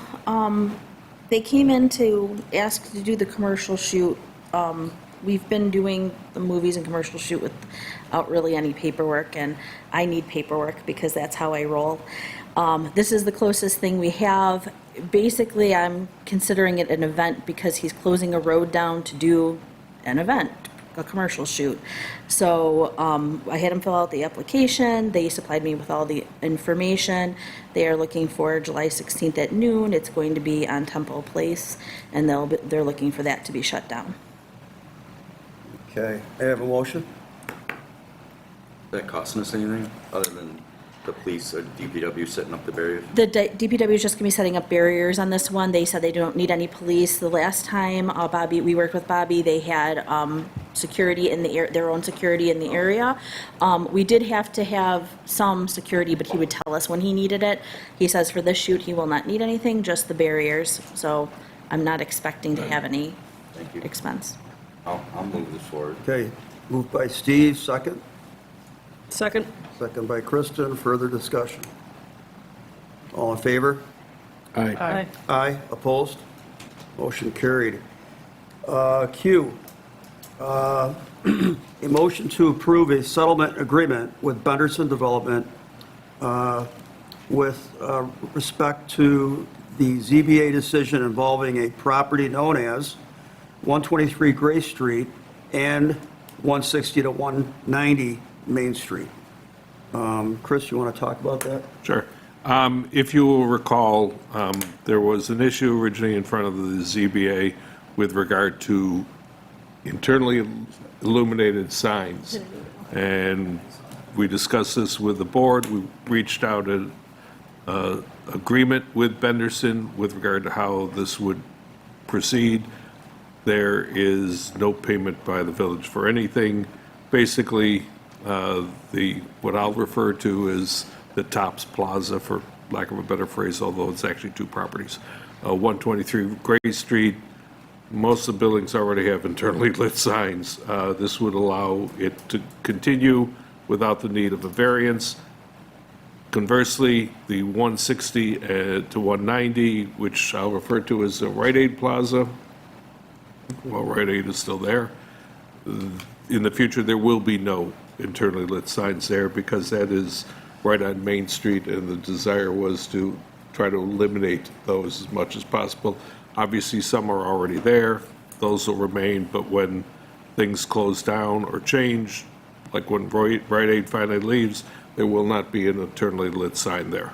They came in to ask to do the commercial shoot. We've been doing the movies and commercial shoot without really any paperwork, and I need paperwork because that's how I roll. This is the closest thing we have. Basically, I'm considering it an event because he's closing a road down to do an event, a commercial shoot. So I had him fill out the application. They supplied me with all the information. They are looking for July 16th at noon. It's going to be on Temple Place, and they're looking for that to be shut down. Okay, I have a motion. Is that costing us anything other than the police or DPW setting up the barriers? The DPW is just going to be setting up barriers on this one. They said they don't need any police. The last time we worked with Bobby, they had security in the their own security in the area. We did have to have some security, but he would tell us when he needed it. He says for this shoot, he will not need anything, just the barriers. So I'm not expecting to have any expense. I'll move this forward. Okay, moved by Steve, second. Second. Second by Kristen. Further discussion. All in favor? Aye. Aye. Opposed? Motion carried. Q, a motion to approve a settlement agreement with Benderson Development with respect to the ZBA decision involving a property known as 123 Gray Street and 160 to 190 Main Street. Chris, you want to talk about that? Sure. If you will recall, there was an issue originally in front of the ZBA with regard to internally illuminated signs. And we discussed this with the board. We reached out an agreement with Benderson with regard to how this would proceed. There is no payment by the village for anything. Basically, what I'll refer to as the Tops Plaza, for lack of a better phrase, although it's actually two properties. 123 Gray Street, most of the buildings already have internally lit signs. This would allow it to continue without the need of a variance. Conversely, the 160 to 190, which I'll refer to as the Rite Aid Plaza, well, Rite Aid is still there. In the future, there will be no internally lit signs there because that is right on Main Street, and the desire was to try to eliminate those as much as possible. Obviously, some are already there. Those will remain, but when things close down or change, like when Rite Aid finally leaves, there will not be an internally lit sign there.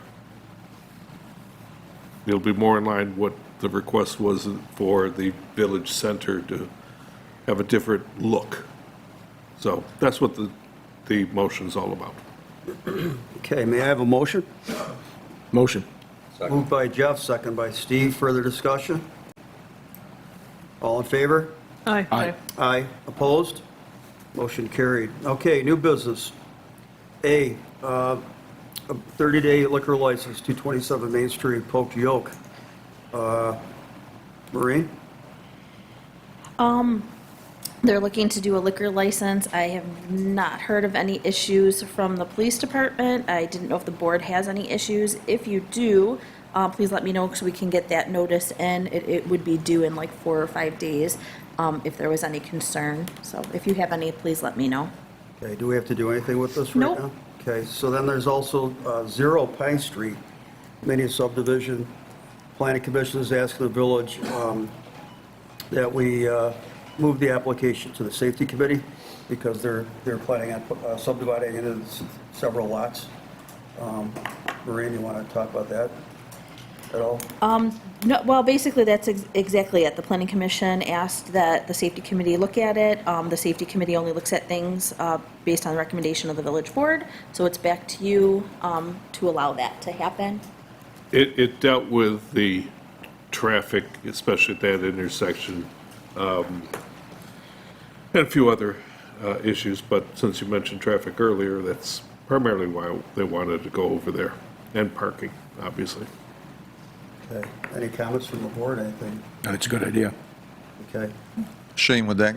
It'll be more in line what the request was for the village center to have a different look. So that's what the motion's all about. Okay, may I have a motion? Motion. Moved by Jeff, second by Steve. Further discussion? All in favor? Aye. Aye. Aye. Opposed? Motion carried. Okay, new business. A 30-day liquor license, 227 Main Street, Poka-Yoke. Maureen? They're looking to do a liquor license. I have not heard of any issues from the police department. I didn't know if the board has any issues. If you do, please let me know so we can get that notice in. It would be due in like 4 or 5 days if there was any concern. So if you have any, please let me know. Okay, do we have to do anything with this right Nope. now? Okay, so then there's also 0 Pine Street, mini subdivision. Planning Commission is asking the village that we move the application to the Safety Committee because they're planning on subdividing it into several lots. Maureen, you want to talk about that at all? No, well, basically, that's exactly it. The Planning Commission asked that the Safety Committee look at it. The Safety Committee only looks at things based on the recommendation of the village board, so it's back to you to allow that to happen. It dealt with the traffic, especially at that intersection, and a few other issues, but since you mentioned traffic earlier, that's primarily why they wanted to go over there, and parking, obviously. Okay, any comments from the board, anything? That's a good idea. Okay, Shane, would that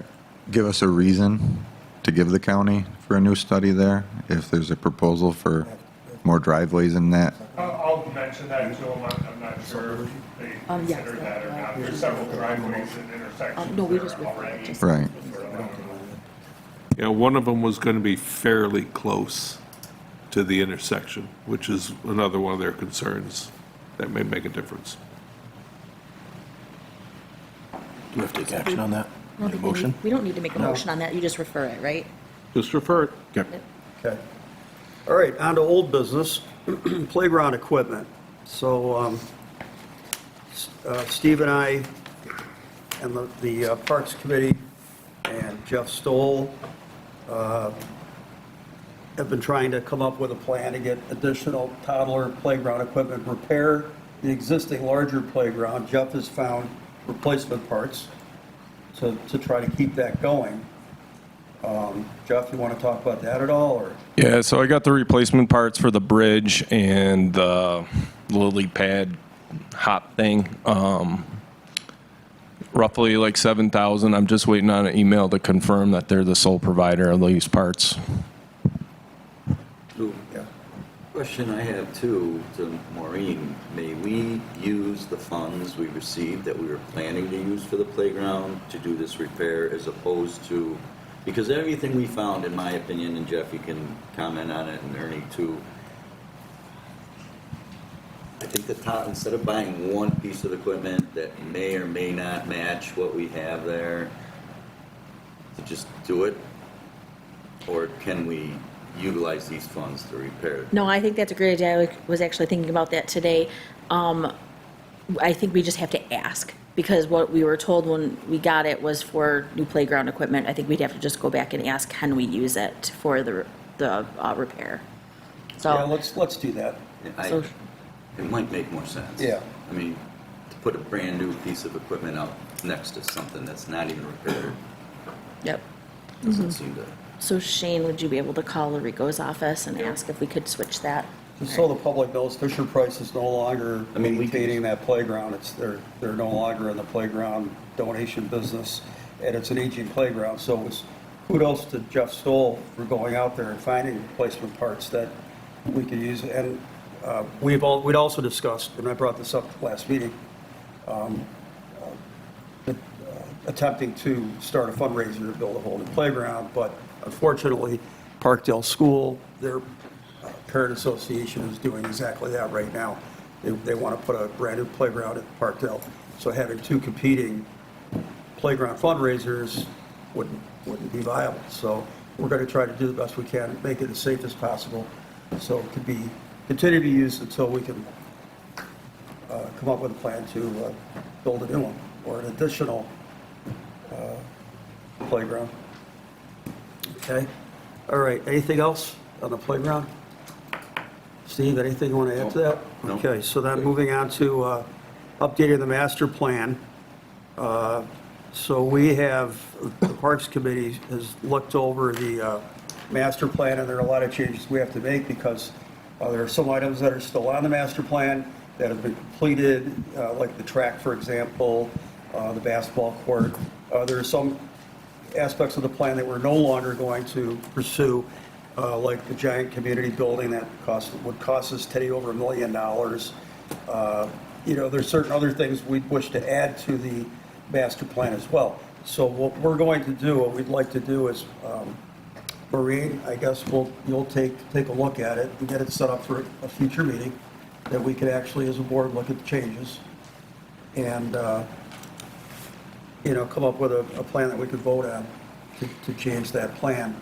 give us a reason to give the county for a new study there? If there's a proposal for more driveways in that? I'll mention that to him, I'm not sure they yes, consider that or not. There's several driveways and intersections no, we that just are refer it already. to. Right. Yeah, one of them was going to be fairly close to the intersection, which is another one of their concerns that may make a difference. Do we have to take action on that? I don't think we Motion? need- We don't need to make a motion on that, you just refer it, right? Just refer it. Okay. All right, on to old business, playground equipment. So Steve and I and the Parks Committee and Jeff Stoll have been trying to come up with a plan to get additional toddler playground equipment, repair the existing larger playground. Jeff has found replacement parts to try to keep that going. Jeff, you want to talk about that at all, or? Yeah, so I got the replacement parts for the bridge and the lily pad hop thing. Roughly like 7,000. I'm just waiting on an email to confirm that they're the sole provider of these parts. Lou, question I have too, to Maureen, may we use the funds we received that we were planning to use for the playground to do this repair as opposed to, because everything we found, in my opinion, and Jeff, you can comment on it, and Ernie too, I think instead of buying one piece of equipment that may or may not match what we have there, to just do it, or can we utilize these funds to repair it? No, I think that's a great idea. I was actually thinking about that today. I think we just have to ask, because what we were told when we got it was for new playground equipment. I think we'd have to just go back and ask, can we use it for the repair? So. Yeah, let's do that. So- It might make more sense. Yeah. I mean, to put a brand-new piece of equipment out next to something that's not even repaired Yep. doesn't seem to... So Shane, would you be able to call Rico's office and ask if we could switch that? Just so the public knows, Fisher Price is no longer maintaining that playground. They're no longer in the playground donation business, and it's an aging playground. So it's kudos to Jeff Stoll for going out there and finding replacement parts that we could use. And we'd also discussed, and I brought this up last meeting, attempting to start a fundraiser to build a whole new playground, but unfortunately, Parkdale School, their parent association is doing exactly that right now. They want to put a brand new playground at Parkdale, so having two competing playground fundraisers wouldn't be viable. So we're going to try to do the best we can and make it as safe as possible, so it could continue to be used until we can come up with a plan to build a new one or an additional playground. Okay. All right. Anything else on the playground? Steve, anything you want to add to that? No. Okay. So then moving on to updating the master plan. So we have, the Parks Committee has looked over the master plan, and there are a lot of changes we have to make because there are some items that are still on the master plan that have been completed, like the track, for example, the basketball court. There are some aspects of the plan that we're no longer going to pursue, like the giant community building that would cost us today over $1 million. There's certain other things we'd wish to add to the master plan as well. So what we're going to do, what we'd like to do is, Maureen, I guess you'll take a look at it and get it set up for a future meeting that we could actually, as a board, look at the changes and, come up with a plan that we could vote on to change that plan.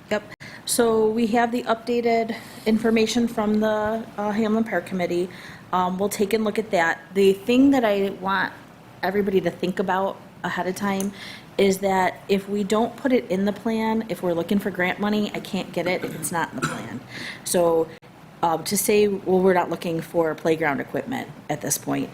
Yep. So we have the updated information from the Hamlin Park Committee. We'll take a look at that. The thing that I want everybody to think about ahead of time is that if we don't put it in the plan, if we're looking for grant money, I can't get it if it's not in the plan. So to say, well, we're not looking for playground equipment at this point,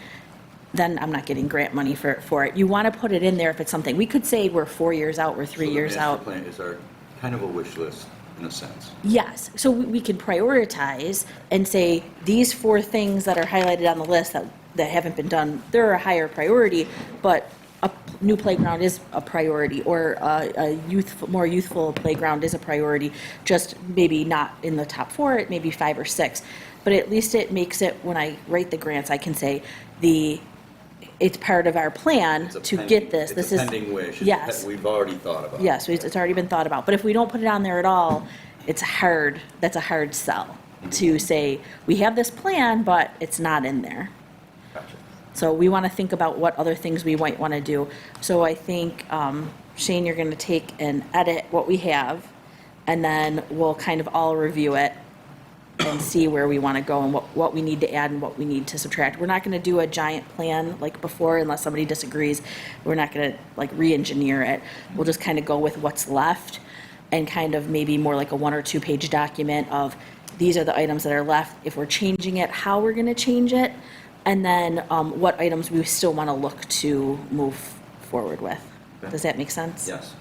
then I'm not getting grant money for it. You want to put it in there if it's something. We could say we're 4 years out, we're 3 years out. The master plan is our kind of a wish list in a sense. Yes, so we can prioritize and say, these 4 things that are highlighted on the list that haven't been done, they're a higher priority, but a new playground is a priority, or a more youthful playground is a priority, just maybe not in the top 4, it may be 5 or 6. but at least it makes it, when I write the grants, I can say it's part of our plan to get this. It's a pending wish. Yes. We've already thought about it. Yes, it's already been thought about. But if we don't put it on there at all, it's hard, that's a hard sell to say, we have this plan, but it's not in there. So we want to think about what other things we might want to do. So I think, Shane, you're going to take and edit what we have, and then we'll kind of all review it and see where we want to go and what we need to add and what we need to subtract. We're not going to do a giant plan like before unless somebody disagrees. We're not going to like re-engineer it. We'll just kind of go with what's left and kind of maybe more like a 1 or 2 page document of these are the items that are left. If we're changing it, how we're going to change it, and then what items we still want to look to move forward with. Does that make sense? Yes.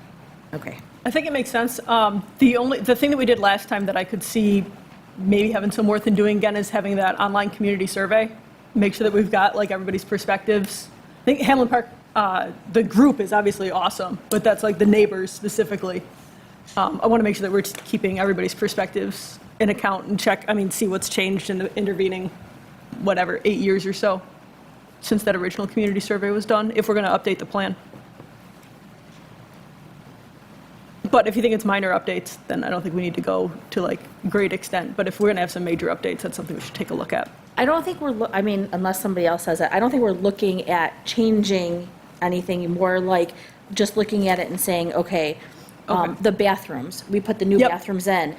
Okay. I think it makes sense. The thing that we did last time that I could see maybe having some worth in doing again is having that online community survey. Make sure that we've got like everybody's perspectives. I think Hamlin Park, the group is obviously awesome, but that's like the neighbors specifically. I want to make sure that we're just keeping everybody's perspectives in account and see what's changed in the intervening, 8 years or so since that original community survey was done, if we're going to update the plan. But if you think it's minor updates, then I don't think we need to go to like great extent. But if we're going to have some major updates, that's something we should take a look at. I don't think unless somebody else says it, I don't think we're looking at changing anything, more like just looking at it and saying, okay, the bathrooms, we put the new bathrooms in.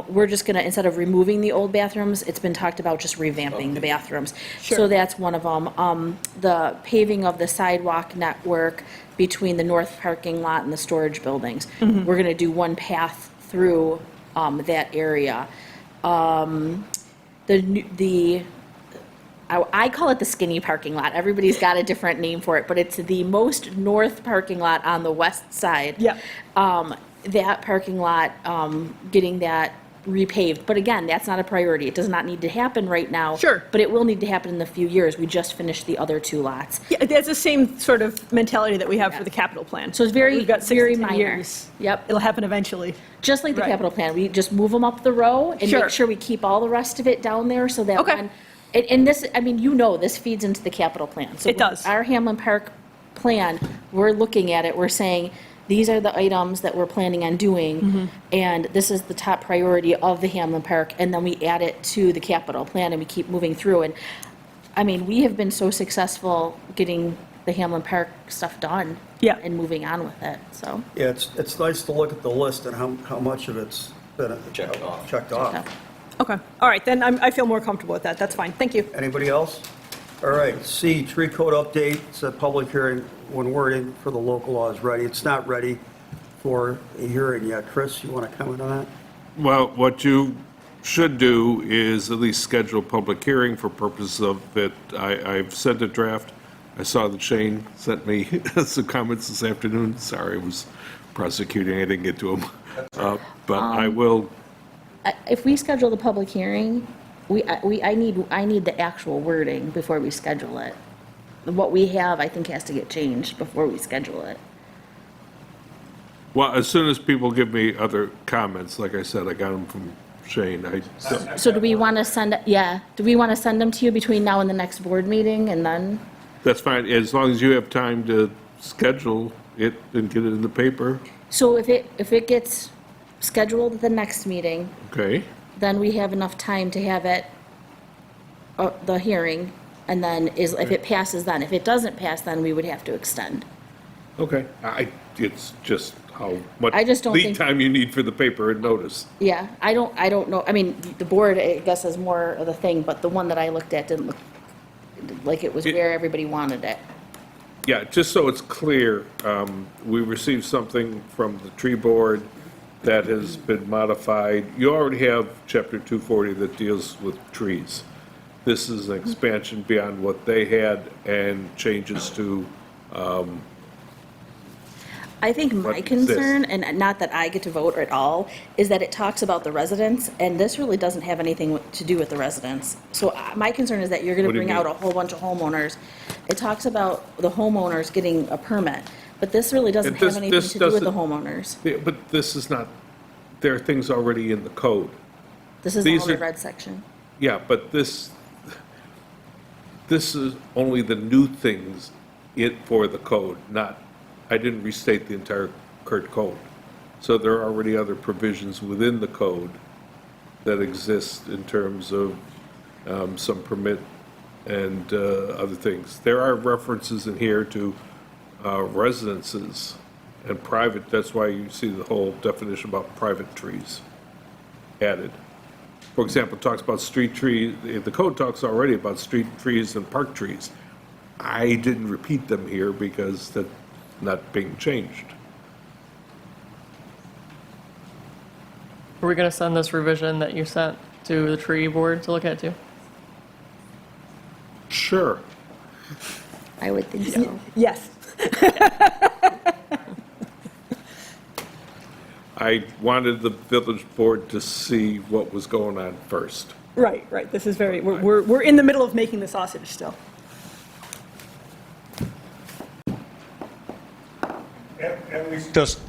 We're just going to, instead of removing the old bathrooms, it's been talked about just revamping the bathrooms. Sure. So that's one of them. The paving of the sidewalk network between the north parking lot and the storage buildings. Mm-hmm. We're going to do one path through that area. I call it the skinny parking lot. Everybody's got a different name for it, but it's the most north parking lot on the west side. Yeah. That parking lot, getting that repaved. But again, that's not a priority. It does not need to happen right now. Sure. But it will need to happen in a few years. We just finished the other 2 lots. Yeah, that's the same sort of mentality that we have for the capital plan. So it's very, We've got 6 very to 10 minor. years. Yep. It'll happen eventually. Just like the Right. capital plan, we just move them up the row and Sure. make sure we keep all the rest of it down there so that Okay. when, and this, this feeds into the capital plan. So It does. Our Hamlin Park plan, we're looking at it, we're saying, these are the items that we're planning on doing, Mm-hmm. and this is the top priority of the Hamlin Park, and then we add it to the capital plan and we keep moving through. And we have been so successful getting the Hamlin Park stuff done. Yeah. And moving on with it, so. Yeah, it's nice to look at the list and how much of it's been Checked off. checked off. Okay. All right, then I feel more comfortable with that. That's fine. Thank you. Anybody else? All right, C, tree code update. It's a public hearing when wording for the local law is ready. It's not ready for a hearing yet. Chris, you want to comment on that? Well, what you should do is at least schedule a public hearing for purposes of it. I've sent a draft. I saw that Shane sent me some comments this afternoon. Sorry, I was prosecuting. I didn't get to them. But I will, If we schedule the public hearing, I need the actual wording before we schedule it. What we have, I think, has to get changed before we schedule it. well, as soon as people give me other comments, like I said, I got them from Shane. So do we want to do we want to send them to you between now and the next board meeting, and then? That's fine, as long as you have time to schedule it and get it in the paper, So if it gets scheduled at the next meeting, okay? then we have enough time to have it, the hearing, and then if it passes then. If it doesn't pass, then we would have to extend. Okay. It's just how much I just don't lead think- time you need for the paper and notice. Yeah, I don't know, the board, I guess, is more of the thing, but the one that I looked at didn't look like it was where everybody wanted it. Yeah, just so it's clear, we received something from the tree board that has been modified. You already have chapter 240 that deals with trees. This is an expansion beyond what they had and changes to, I think my What exists. concern, and not that I get to vote at all, is that it talks about the residents, and this really doesn't have anything to do with the residents. So my concern is that you're gonna What do you bring out mean? a whole bunch of homeowners. It talks about the homeowners getting a permit, but this really doesn't have anything to do with the homeowners. Yeah, but this is not, there are things already in the code. This is these all the are- red section. Yeah, but this is only the new things for the code, not, I didn't restate the entire current code. So there are already other provisions within the code that exist in terms of some permit and other things. There are references in here to residences and private, that's why you see the whole definition about private trees added. For example, it talks about street trees, the code talks already about street trees and park trees. I didn't repeat them here because that's not being changed. Are we going to send this revision that you sent to the tree board to look at too? Sure. I would think so. Yes. I wanted the village board to see what was going on first. Right, right. This is very, we're in the middle of making the sausage still. At least Just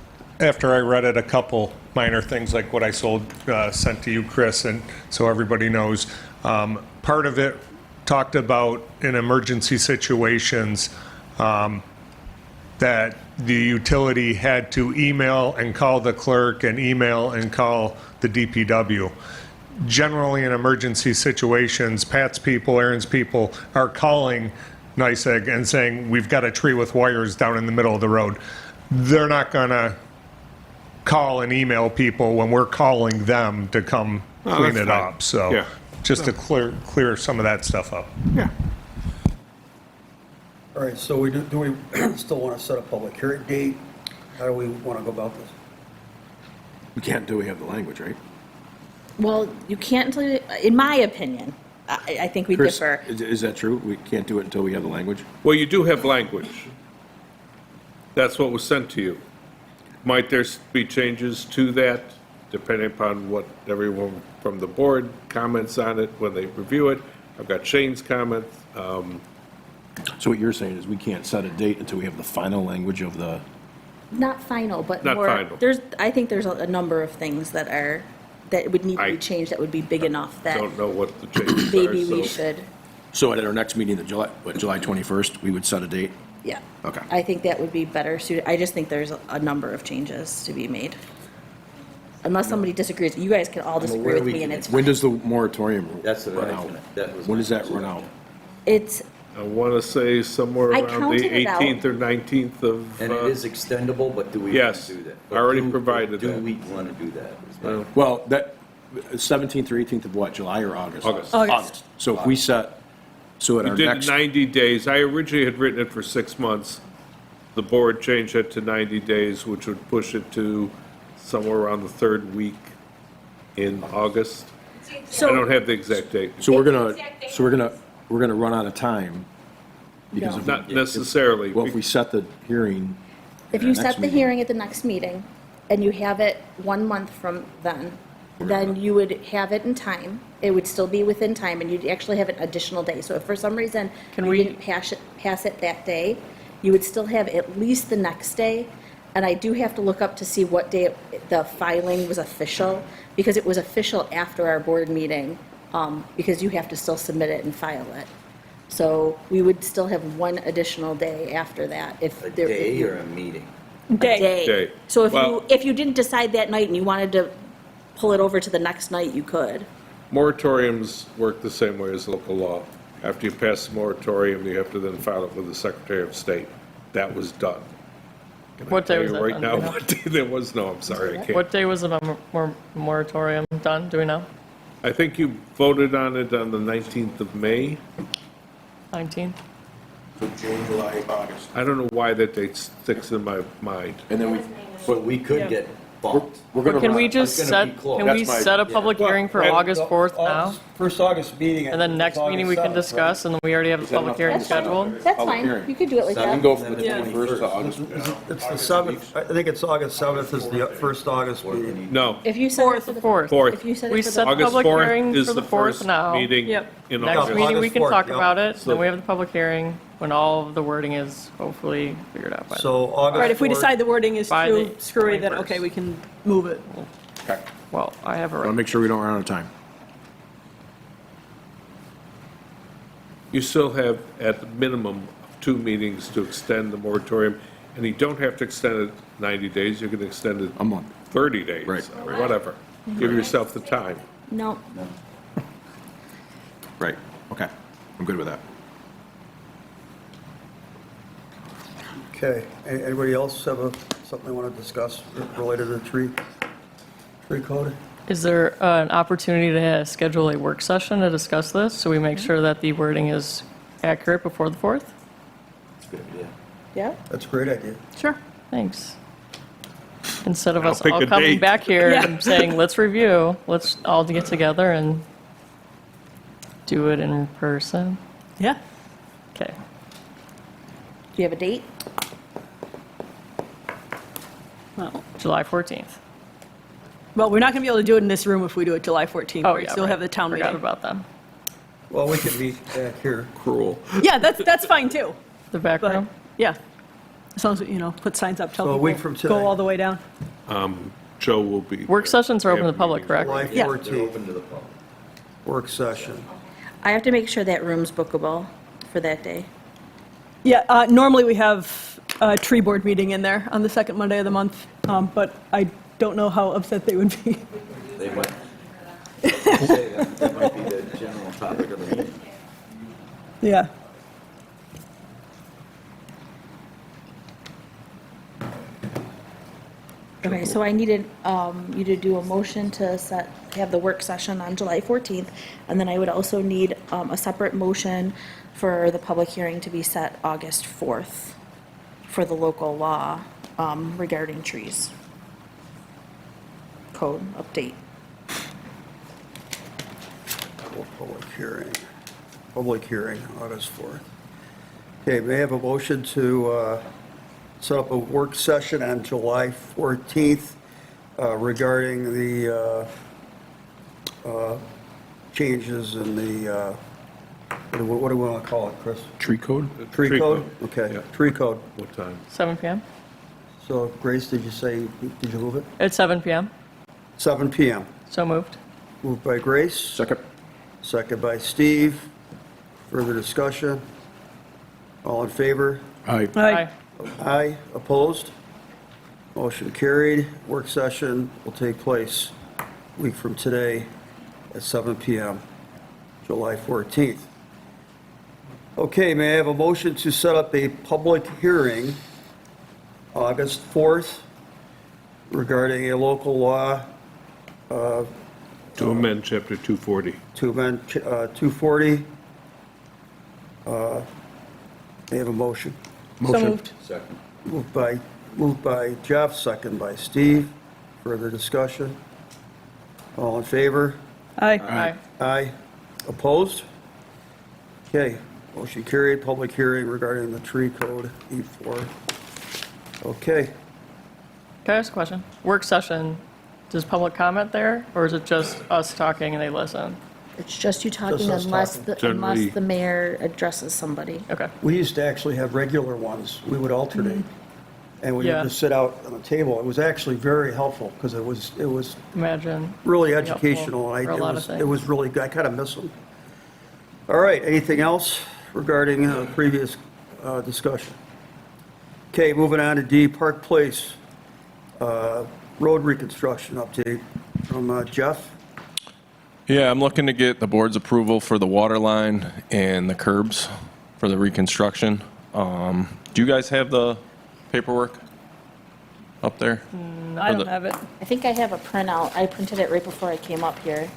after I read it, a couple minor things like what I sent to you, Chris, and so everybody knows. Part of it talked about in emergency situations that the utility had to email and call the clerk and email and call the DPW. Generally, in emergency situations, Pat's people, Aaron's people are calling NYSEG and saying, we've got a tree with wires down in the middle of the road. They're not going to call and email people when we're calling them to come clean that's it fine. up. So Yeah. just to clear some of that stuff up. Yeah. All right, so we still want to set a public hearing date? How do we want to go about this? We can't until we have the language, right? Well, you can't until, in my opinion, I think we Chris, differ. is that true? We can't do it until we have the language? Well, you do have language. That's what was sent to you. Might there be changes to that, depending upon what everyone from the board comments on it when they review it? I've got Shane's comments. So what you're saying is we can't set a date until we have the final language of the, Not final, but Not more, final. I think there's a number of things that would need to I be changed that would be big enough that Don't know what the changes are. maybe we so- should, so at our next meeting, July 21st, we would set a date? yeah. Okay. I think that would be better suited. I just think there's a number of changes to be made. Unless somebody disagrees, you guys can all disagree with me and it's When fine. does the moratorium That's what run I was out? gonna, that was. When my does that next run question. out? It's, I want to say somewhere I around the counted it out. 18th or 19th of. And it is extendable, but do we want Yes, to do that? I But already do- provided Do that. we want to do that? Is my- Well, that, 17th or 18th of what, July or August? August. August. So if we set, so at We our did next, 90 days. I originally had written it for 6 months. The board changed it to 90 days, which would push it to somewhere around the third week in August. I don't have the exact date. so we're gonna run out of time. Because if we- Not necessarily. Well, if we set the hearing. if at you our set next the meeting- hearing at the next meeting and you have it 1 month from then you would have it in time. It would still be within time and you'd actually have an additional day. So if for some reason Can you we- didn't pass it that day, you would still have at least the next day. And I do have to look up to see what day the filing was official, because it was official after our board meeting, because you have to still submit it and file it. So we would still have one additional day after that if A there. day or a meeting? Day. Day. So if Well- if you didn't decide that night and you wanted to pull it over to the next night, you could. Moratoriums work the same way as local law. After you pass the moratorium, you have to then file it with the Secretary of State. That was done. Can I What day tell was you that right done? now Do you know? what day that was? No, I'm sorry, I can't. What day was the moratorium done? Do we know? I think you voted on it on the 19th of May. 19th? So June, July, August. I don't know why that date sticks in my mind. And then we, But we could get bumped. we're But gonna. can we run- just It's gonna set, be close. can we That's my- set a public hearing for August 4th now? First August meeting. And then next meeting we can discuss, and then we already have the Is that public enough hearing That's fine. scheduled? That's Public fine. hearing. You could do it like Seven. We that. go from the Yeah. 21st to August. It's the 7th, I think it's August 7th is the first August meeting. No, If you set it for the Fourth. Fourth. If you set We it for set the, August public 4th hearing is for the the 4th first now. meeting Yep. in Next August. meeting, we August can 4th, talk yep. about it, So- then we have the public hearing when all of the wording is hopefully figured out by then. So August. Right, if we 4th decide the wording is By too the screwy, then 21st. okay, we can move it. Okay. Well, I have a I want to right. make sure we don't run out of time. you still have at the minimum 2 meetings to extend the moratorium, and you don't have to extend it 90 days, you can extend it A month. 30 days, Right. or whatever. Give yourself the time. No, Right, okay. I'm good with that. Okay, anybody else have something they want to discuss related to the tree code? Is there an opportunity to schedule a work session to discuss this, so we make sure that the wording is accurate before the 4th? That's a good idea. yeah, That's a great idea. Sure. Thanks. Instead of I'll us pick all a coming date. back here Yeah. and saying, let's review, let's all get together and do it in person. Yeah. Okay. do you have a date? Well, July 14th. well, we're not going to be able to do it in this room if we do it July 14th. Oh, We yeah, still right. have the town Forgot meeting. about them. Well, we can meet back here. Cruel. Yeah, that's fine too. The back But, room? yeah. As long as, we, put signs up, tell So a people, week from today. go all the way down. Joe will be. Work there. sessions are We open to have the public, meetings. correct? July Yeah. They're 14th, open to the public. work session. I have to make sure that room's bookable for that day. Yeah, normally we have a tree board meeting in there on the second Monday of the month, but I don't know how upset they would be. They might say that might be the general topic of the meeting. Yeah. Okay, so I needed you to do a motion to have the work session on July 14th, and then I would also need a separate motion for the public hearing to be set August 4th for the local law regarding trees. Code update. Public hearing, August 4th. Okay, may I have a motion to set up a work session on July 14th regarding the changes in the, what do we want to call it, Chris? Tree code? Tree Tree code? code, Okay, yeah. tree code. What time? 7 p.m.? So Grace, did you move it? It's 7 p.m. 7 PM. So moved. Moved by Grace, Second. second by Steve. Further discussion? All in favor? Aye. Aye. Aye, opposed? Motion carried. Work session will take place a week from today at 7 PM, July 14th. Okay, may I have a motion to set up a public hearing August 4th regarding a local law To amend chapter 240. to amend 240? May I have a motion? So moved. Second. Moved by Jeff, second by Steve. Further discussion? All in favor? Aye. Aye. Aye. Opposed? Okay, motion carried. Public hearing regarding the tree code, E4. Okay, Can I ask a question? Work session, does public comment there, or is it just us talking and they listen? It's just you talking Just us unless, talking. Generally- unless the mayor addresses somebody. Okay. we used to actually have regular ones. We would alternate. And we would Yeah. just sit out on the table. It was actually very helpful because it was Imagine. really Helpful educational. for a lot of It was really good. I kind of miss them. All right, anything else regarding previous discussion? Okay, moving on to D, Park Place, road reconstruction update from Jeff. Yeah, I'm looking to get the board's approval for the water line and the curbs for the reconstruction. Do you guys have the paperwork up there? I don't have it. I think I have a printout. I printed it right before I came up here.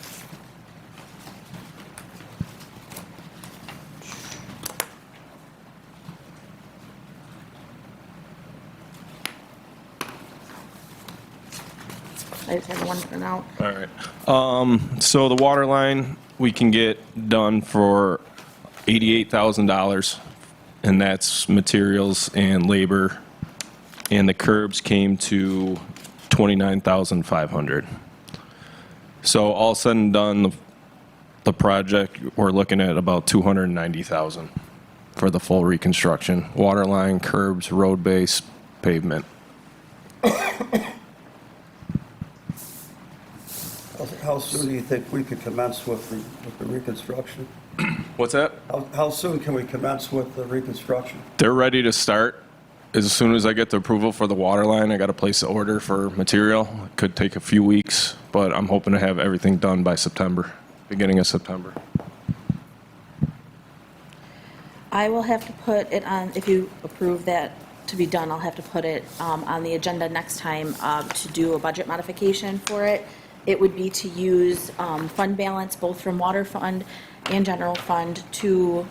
I just have one printout. All right. So the water line, we can get done for $88,000, and that's materials and labor. And the curbs came to $29,500. So all said and done, the project, we're looking at about $290,000 for the full reconstruction. Water line, curbs, road base, pavement. How soon do you think we could commence with the reconstruction? What's that? How soon can we commence with the reconstruction? They're ready to start. As soon as I get the approval for the water line, I got to place the order for material. It could take a few weeks, but I'm hoping to have everything done by September, beginning of September. I will have to put it on, if you approve that to be done, I'll have to put it on the agenda next time to do a budget modification for it. It would be to use fund balance, both from water fund and general fund, to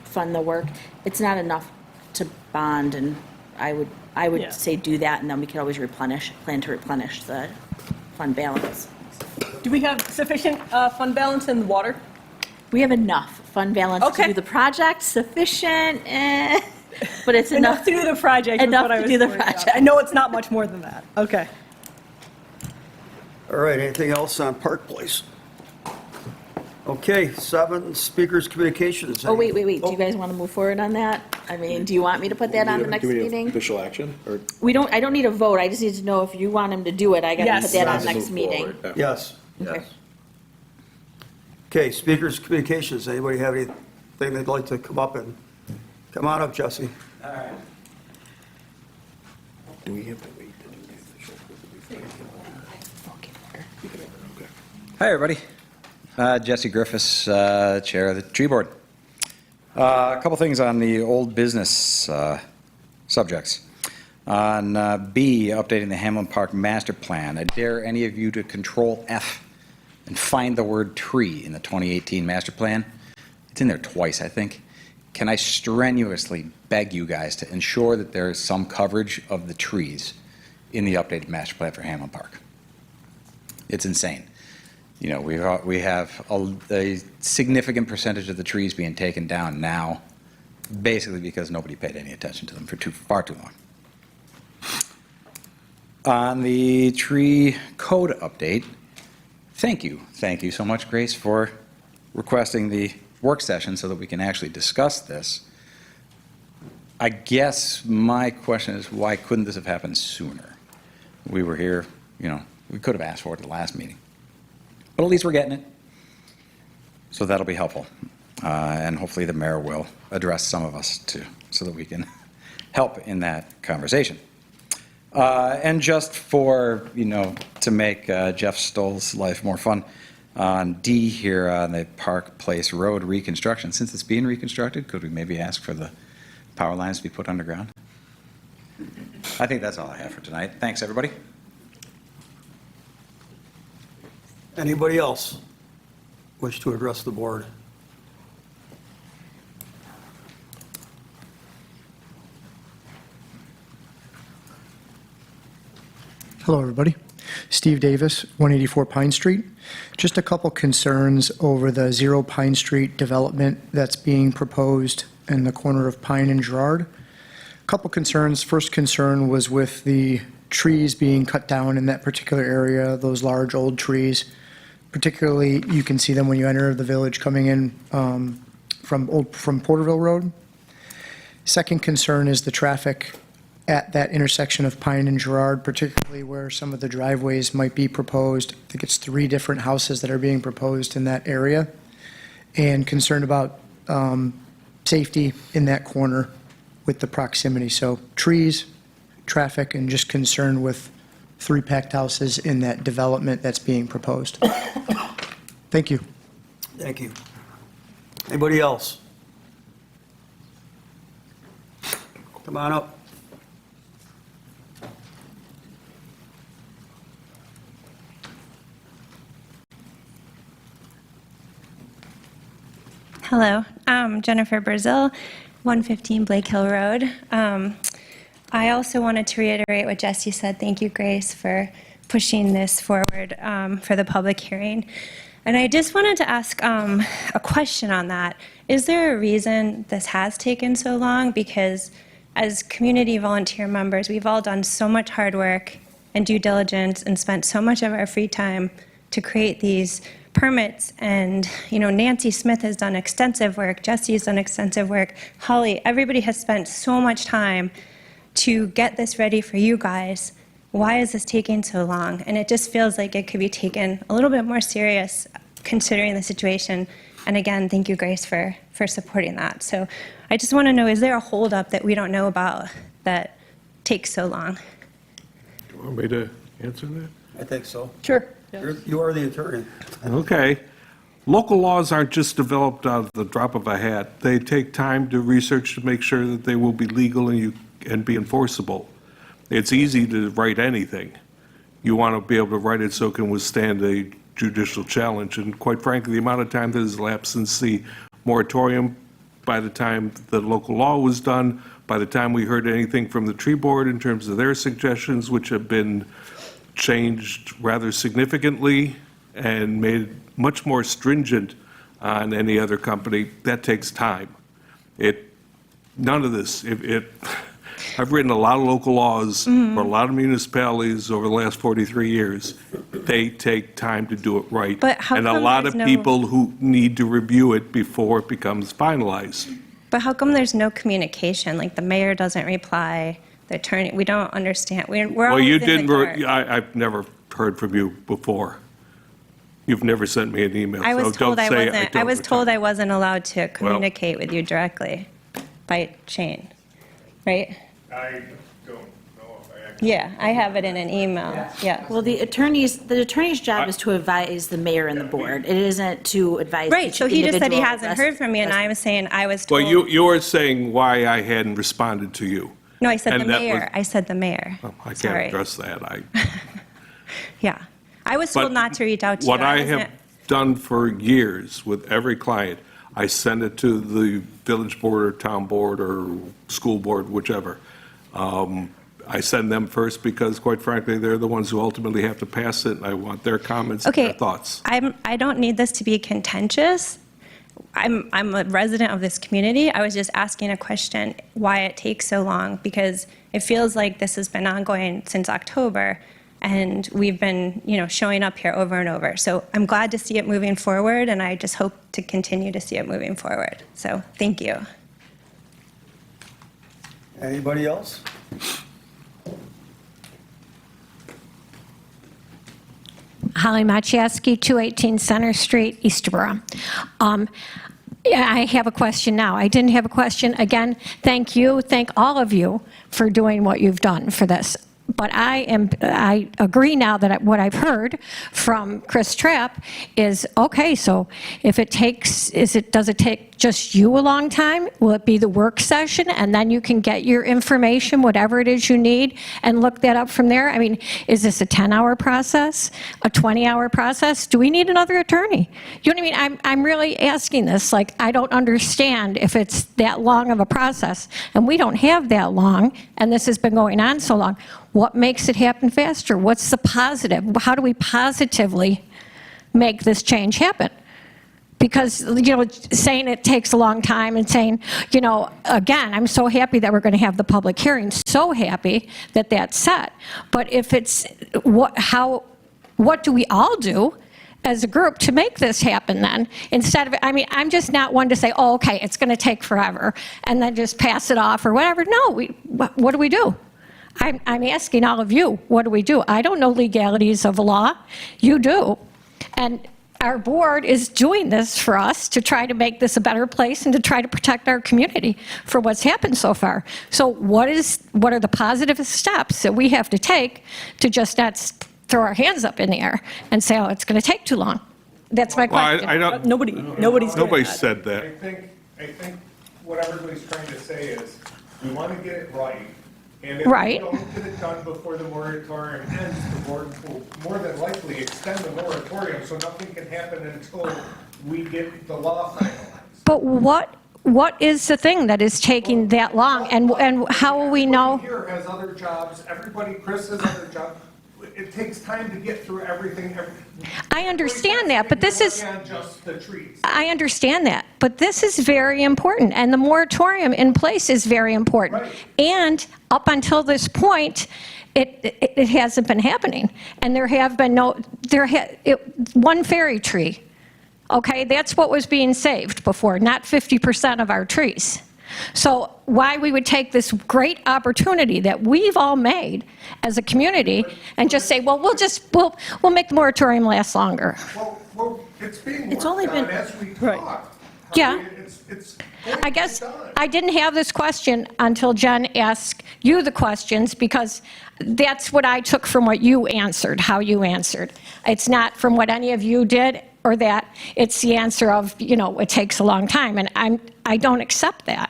fund the work. It's not enough to bond, and I would Yeah. say do that, and then we could always plan to replenish the fund balance. Do we have sufficient fund balance in the water? We have enough fund balance to Okay. do the project, sufficient, but it's enough. Enough to do the project. is Enough what I to was do the worried about. project. I know it's not much more than that. Okay. All right, anything else on Park Place? Okay, 7, speakers communications. Oh, wait. Do you guys want to move forward on that? I mean, do you want me to put that on the next Do we need meeting? official action, or? I don't need a vote. I just need to know if you want him to do it. I got to Yes. put that on Let's next move meeting. forward. Yes. Okay. Okay, speakers communications. Anybody have anything they'd like to come up and, come on up, Jesse. Do we have to wait to do the official? Hi, everybody. Jesse Griffiths, Chair of the Tree Board. A couple things on the old business subjects. On B, updating the Hamlin Park Master Plan, I dare any of you to Control F and find the word tree in the 2018 Master Plan. It's in there twice, I think. Can I strenuously beg you guys to ensure that there is some coverage of the trees in the updated Master Plan for Hamlin Park? It's insane. You know, we have a significant percentage of the trees being taken down now, basically because nobody paid any attention to them for far too long. On the tree code update, thank you so much, Grace, for requesting the work session so that we can actually discuss this. I guess my question is, why couldn't this have happened sooner? We were here, we could have asked for it at the last meeting. But at least we're getting it. So that'll be helpful. And hopefully the mayor will address some of us too, so that we can help in that conversation. And just for, to make Jeff Stoll's life more fun, on D here on the Park Place Road reconstruction, since it's being reconstructed, could we maybe ask for the power lines to be put underground? I think that's all I have for tonight. Thanks, everybody. Anybody else wish to address the board? Hello, everybody. Steve Davis, 184 Pine Street. Just a couple concerns over the 0 Pine Street development that's being proposed in the corner of Pine and Girard. A couple concerns. First concern was with the trees being cut down in that particular area, those large old trees. Particularly, you can see them when you enter the village coming in from Porterville Road. Second concern is the traffic at that intersection of Pine and Girard, particularly where some of the driveways might be proposed. I think it's 3 different houses that are being proposed in that area. And concerned about safety in that corner with the proximity. So trees, traffic, and just concerned with 3 packed houses in that development that's being proposed. Thank you. Thank you. Anybody else? Come on up. Hello, I'm Jennifer Brazil, 115 Blake Hill Road. I also wanted to reiterate what Jesse said. Thank you, Grace, for pushing this forward for the public hearing. And I just wanted to ask a question on that. Is there a reason this has taken so long? Because as community volunteer members, we've all done so much hard work and due diligence and spent so much of our free time to create these permits. And, Nancy Smith has done extensive work. Jesse's done extensive work. Holly, everybody has spent so much time to get this ready for you guys. Why is this taking so long? And it just feels like it could be taken a little bit more serious considering the situation And again, thank you, Grace, for supporting that. So I just want to know, is there a holdup that we don't know about that takes so long? Do you want me to answer that? I think so. Sure. You are the attorney. Okay. Local laws aren't just developed out of the drop of a hat. They take time to research to make sure that they will be legal and be enforceable. It's easy to write anything. You want to be able to write it so it can withstand a judicial challenge. And quite frankly, the amount of time that has elapsed since the moratorium, by the time the local law was done, by the time we heard anything from the tree board in terms of their suggestions, which have been changed rather significantly and made much more stringent on any other company, that takes time. None of this, I've written a lot of local laws for a lot of municipalities over the last 43 years. They take time to do it right. But how and a come lot of there's no- people who need to review it before it becomes finalized. But how come there's no communication? Like the mayor doesn't reply, the attorney, we don't understand. We're Well, always you in the didn't, dark. I've never heard from you before. You've never sent me an email. I so was told don't I say wasn't, I don't was return. told I wasn't allowed to communicate with you directly by chain, right? I don't know if I actually. Yeah, I have it in an email, yeah. Well, the attorney's job is to advise the mayor and the board. It isn't to advise Right, each so he just said he individual hasn't heard from me, and I was saying I was Well, told. you were saying why I hadn't responded to you. No, I said the and that mayor. was- I said the mayor. Well, I can't Sorry. address that. Yeah. I was told But not to reach out to you. What I have wasn't- done for years with every client, I send it to the village board or town board or school board, whichever. I send them first because quite frankly, they're the ones who ultimately have to pass it, and I want their comments and their Okay, thoughts. I don't need this to be contentious. I'm a resident of this community. I was just asking a question, why it takes so long, because it feels like this has been ongoing since October, and we've been, showing up here over and over. So I'm glad to see it moving forward, and I just hope to continue to see it moving forward. So thank you. Anybody else? Holly Maciejewski, 218 Center Street, Easterboro. Yeah, I have a question now. I didn't have a question. Again, thank you, thank all of you for doing what you've done for this. But I agree now that what I've heard from Chris Trapp is, okay, so if it takes, does it take just you a long time? Will it be the work session and then you can get your information, whatever it is you need, and look that up from there? I mean, is this a 10-hour process, a 20-hour process? Do we need another attorney? You know what I mean? I'm really asking this, like, I don't understand if it's that long of a process, and we don't have that long, and this has been going on so long. What makes it happen faster? What's the positive? How do we positively make this change happen? Because, saying it takes a long time and saying, again, I'm so happy that we're going to have the public hearing, so happy that that's set. But if it's, what do we all do as a group to make this happen then? Instead of, I'm just not one to say, oh, okay, it's going to take forever, and then just pass it off or whatever. No, what do we do? I'm asking all of you, what do we do? I don't know legalities of law. You do. And our board is doing this for us to try to make this a better place and to try to protect our community for what's happened so far. So what are the positive steps that we have to take to just not throw our hands up in the air and say, oh, it's going to take too long? That's my question. I don't. Nobody's doing Nobody that. said that. I think what everybody's trying to say is, we want to get it right. And if Right. we don't get it done before the moratorium ends, the board will more than likely extend the moratorium, so nothing can happen until we get the law finalized. But what is the thing that is taking that long, and how will we know? Everybody here has other jobs, Chris has other jobs. It takes time to get through everything. I understand that, but this is, Beyond just the trees. I understand that, but this is very important, and the moratorium in place is very important. Right. And up until this point, it hasn't been happening, and there have been one fairy tree, okay? That's what was being saved before, not 50% of our trees. So why we would take this great opportunity that we've all made as a community and just say, well, we'll make the moratorium last longer. Well, It's being It's worked only on been- as we Right. talk. Yeah. It's I guess I didn't have this question until Jen asked you the questions, because that's what I took from what you answered, how you answered. It's not from what any of you did or that, it's the answer of, it takes a long time, and I don't accept that.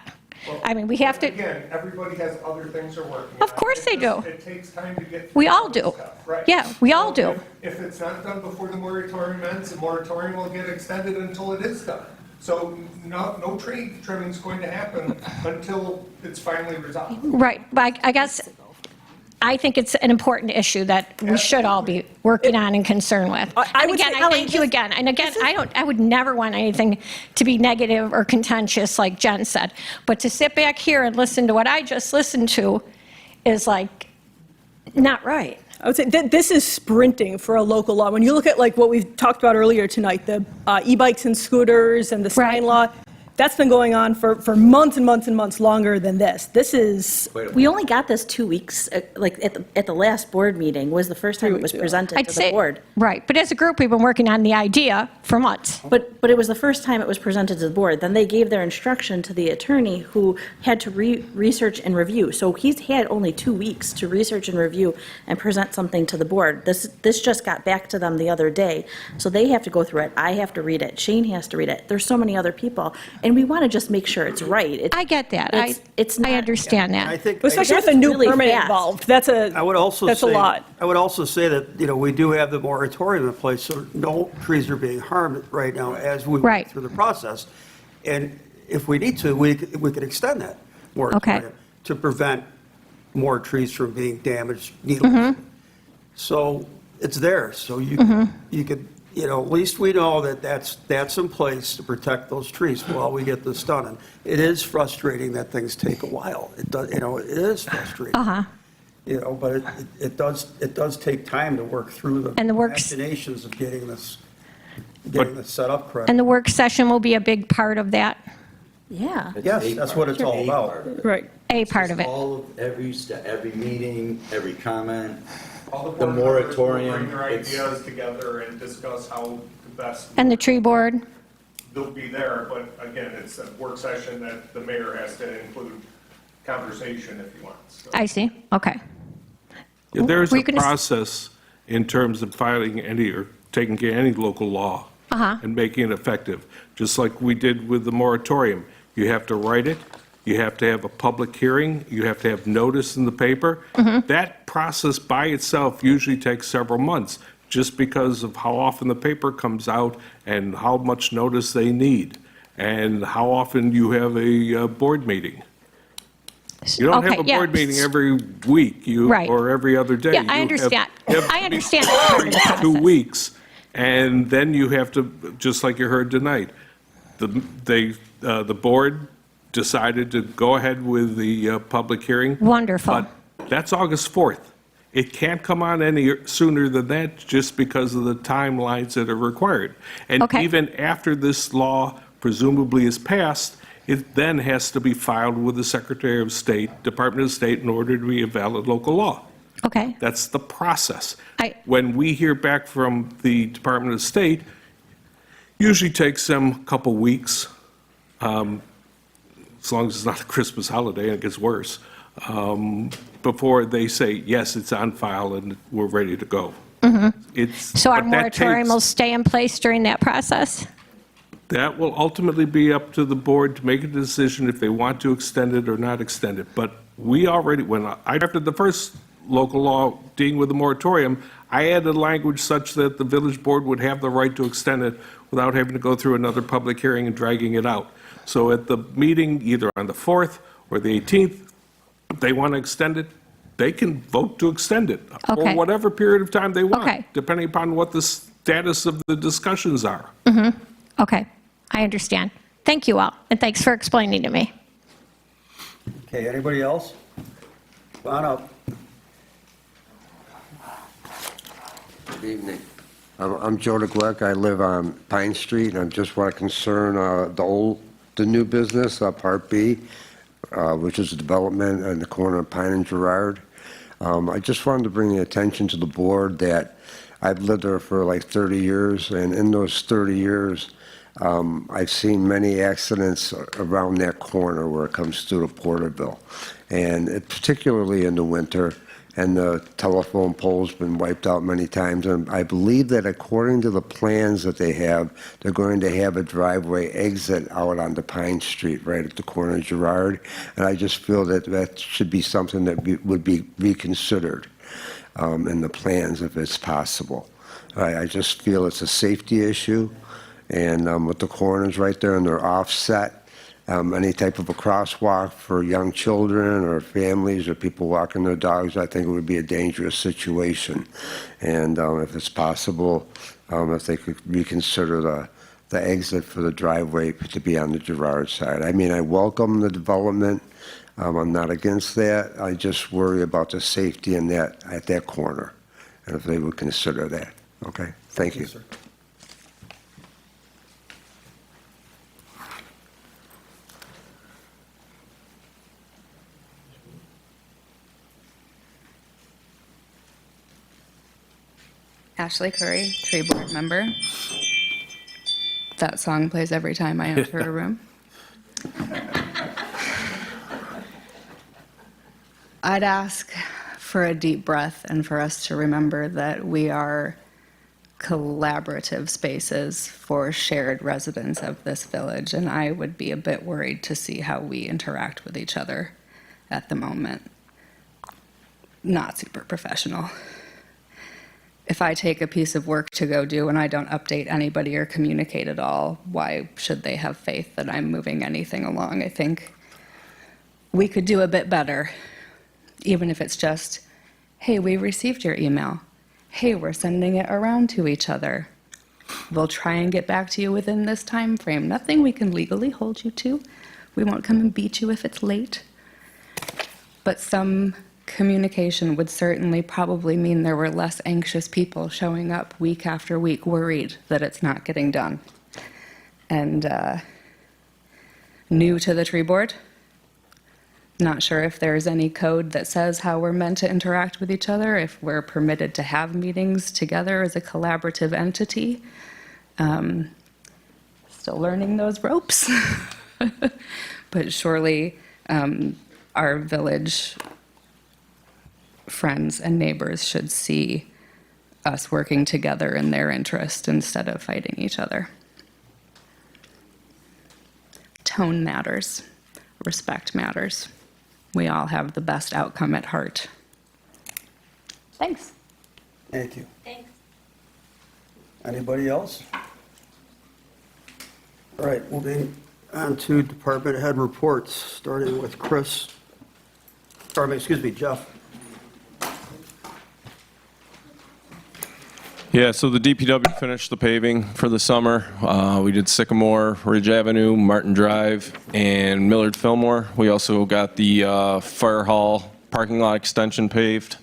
I mean, we have to, Again, everybody has other things they're working on. Of course they do. It takes time to get. We through all other do. stuff, right. Yeah, we all So do. If it's not done before the moratorium ends, the moratorium will get extended until it is done. So no tree trimming's going to happen until it's finally resolved. right, but I guess, I think it's an important issue that we should all be working on and concerned with. I And would again, say, I Ellen, thank you again. And again, I would never want anything to be negative or contentious, like Jen said. But to sit back here and listen to what I just listened to is like, not right. I would say that this is sprinting for a local law. When you look at like what we talked about earlier tonight, the e-bikes and scooters and the sign law, that's been going on for months and months and months longer than this. This is, We only got this 2 weeks, like at the last board meeting was the first time it was presented I'd to say, the board. right, but as a group, we've been working on the idea for months. But it was the first time it was presented to the board. Then they gave their instruction to the attorney who had to research and review. So he's had only 2 weeks to research and review and present something to the board. This just got back to them the other day. So they have to go through it. I have to read it. Shane has to read it. There's so many other people. And we want to just make sure it's right. I get that. It's I understand that. I think. especially with a new permit involved, that's a lot. I would also say that, we do have the moratorium in place, so no trees are being harmed right now as we Right. work through the process. And if we need to, we could extend that moratorium to prevent more trees from being damaged needlessly. So it's there, so you could, at least we know that that's in place to protect those trees while we get this done. And it is frustrating that things take a while. It does, it is frustrating. But it does take time to work through the And the machinations of getting this set up correctly. And the work session will be a big part of that, Yeah. Yes, that's what it's all about. Right. a part of it. All of every meeting, every comment, All the board members will moratorium, bring their it's- ideas together and discuss how the best. And the tree board, They'll be there, but again, it's a work session that the mayor has to include conversation if he wants. So. I see, okay. Yeah, there's Were a you gonna s- process in terms of filing any or taking any local law and making it effective, just like we did with the moratorium. You have to write it, you have to have a public hearing, you have to have notice in the paper. That process by itself usually takes several months, just because of how often the paper comes out and how much notice they need, and how often you have a board meeting. You don't have Okay, a yeah. board meeting every week, Right. or every other day. Yeah, I You have- understand. you have I to understand meet that part of the every 2 process. weeks, and then you have to, just like you heard tonight, the board decided to go ahead with the public hearing. Wonderful. But that's August 4th. It can't come on any sooner than that, just because of the timelines that are required. And Okay. even after this law presumably is passed, it then has to be filed with the Secretary of State, Department of State, in order to be a valid local law. Okay, That's the process. I- When we hear back from the Department of State, usually takes them a couple weeks, as long as it's not a Christmas holiday and it gets worse, before they say, yes, it's on file and we're ready to go. It's, so our but that moratorium will takes- stay in place during that process? That will ultimately be up to the board to make a decision if they want to extend it or not extend it. But we already, when I drafted the first local law dealing with the moratorium, I added language such that the village board would have the right to extend it without having to go through another public hearing and dragging it out. So at the meeting, either on the 4th or the 18th, if they want to extend it, they can vote to extend it for Okay. whatever period of time they want, Okay. depending upon what the status of the discussions are. Okay, I understand. Thank you all, and thanks for explaining to me. Okay, anybody else? Come on up. Good evening. I'm Joe DeGleck. I live on Pine Street, and I just want to concern the new business, Part B, which is a development in the corner of Pine and Girard. I just wanted to bring the attention to the board that I've lived there for like 30 years, and in those 30 years, I've seen many accidents around that corner where it comes through to Porterville, and particularly in the winter, and the telephone pole's been wiped out many times, and I believe that according to the plans that they have, they're going to have a driveway exit out onto Pine Street, right at the corner of Girard, and I just feel that that should be something that would be reconsidered in the plans if it's possible. I just feel it's a safety issue, and with the corners right there and they're offset, any type of a crosswalk for young children or families or people walking their dogs, I think it would be a dangerous situation. And if it's possible, if they could reconsider the exit for the driveway to be on the Girard side. I mean, I welcome the development. I'm not against that. I just worry about the safety in that at that corner, and if they would consider that. Okay, thank you. Sir. Ashley Curry, tree board member. That song plays every time I enter a room. I'd ask for a deep breath and for us to remember that we are collaborative spaces for shared residents of this village, and I would be a bit worried to see how we interact with each other at the moment. Not super professional. If I take a piece of work to go do and I don't update anybody or communicate at all, why should they have faith that I'm moving anything along? I think we could do a bit better, even if it's just, hey, we received your email. Hey, we're sending it around to each other. We'll try and get back to you within this time frame. Nothing we can legally hold you to. We won't come and beat you if it's late. But some communication would certainly probably mean there were less anxious people showing up week after week worried that it's not getting done. And new to the tree board, not sure if there's any code that says how we're meant to interact with each other, if we're permitted to have meetings together as a collaborative entity. Still learning those ropes. But surely our village friends and neighbors should see us working together in their interest instead of fighting each other. Tone matters. Respect matters. We all have the best outcome at heart. Thanks. Thank you. Thanks. Anybody else? All right, moving on to department head reports, starting with Chris. Jeff. Yeah, so the DPW finished the paving for the summer. We did Sycamore, Ridge Avenue, Martin Drive, and Millard Fillmore. We also got the fire hall parking lot extension paved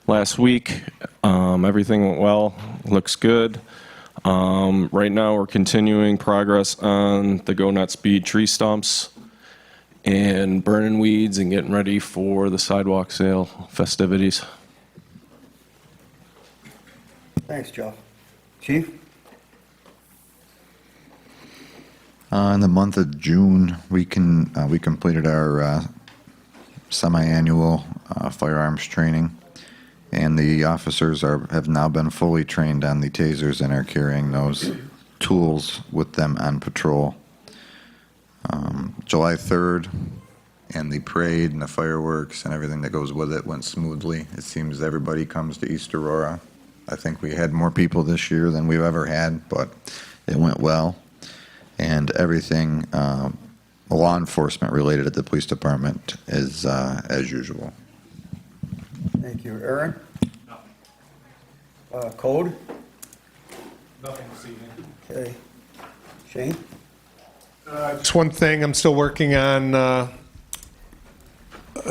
last week. Everything went well, looks good. Right now, we're continuing progress on the Go Not Speed tree stumps and burning weeds and getting ready for the sidewalk sale festivities. Thanks, Jeff. Chief? In the month of June, we completed our semi-annual firearms training, and the officers have now been fully trained on the tasers and are carrying those tools with them on patrol. July 3rd, and the parade and the fireworks and everything that goes with it went smoothly. It seems everybody comes to East Aurora. I think we had more people this year than we've ever had, but it went well. And everything law enforcement related at the police department is as usual. Thank you. Aaron? Code? Nothing this evening. Okay. Shane? Just one thing, I'm still working on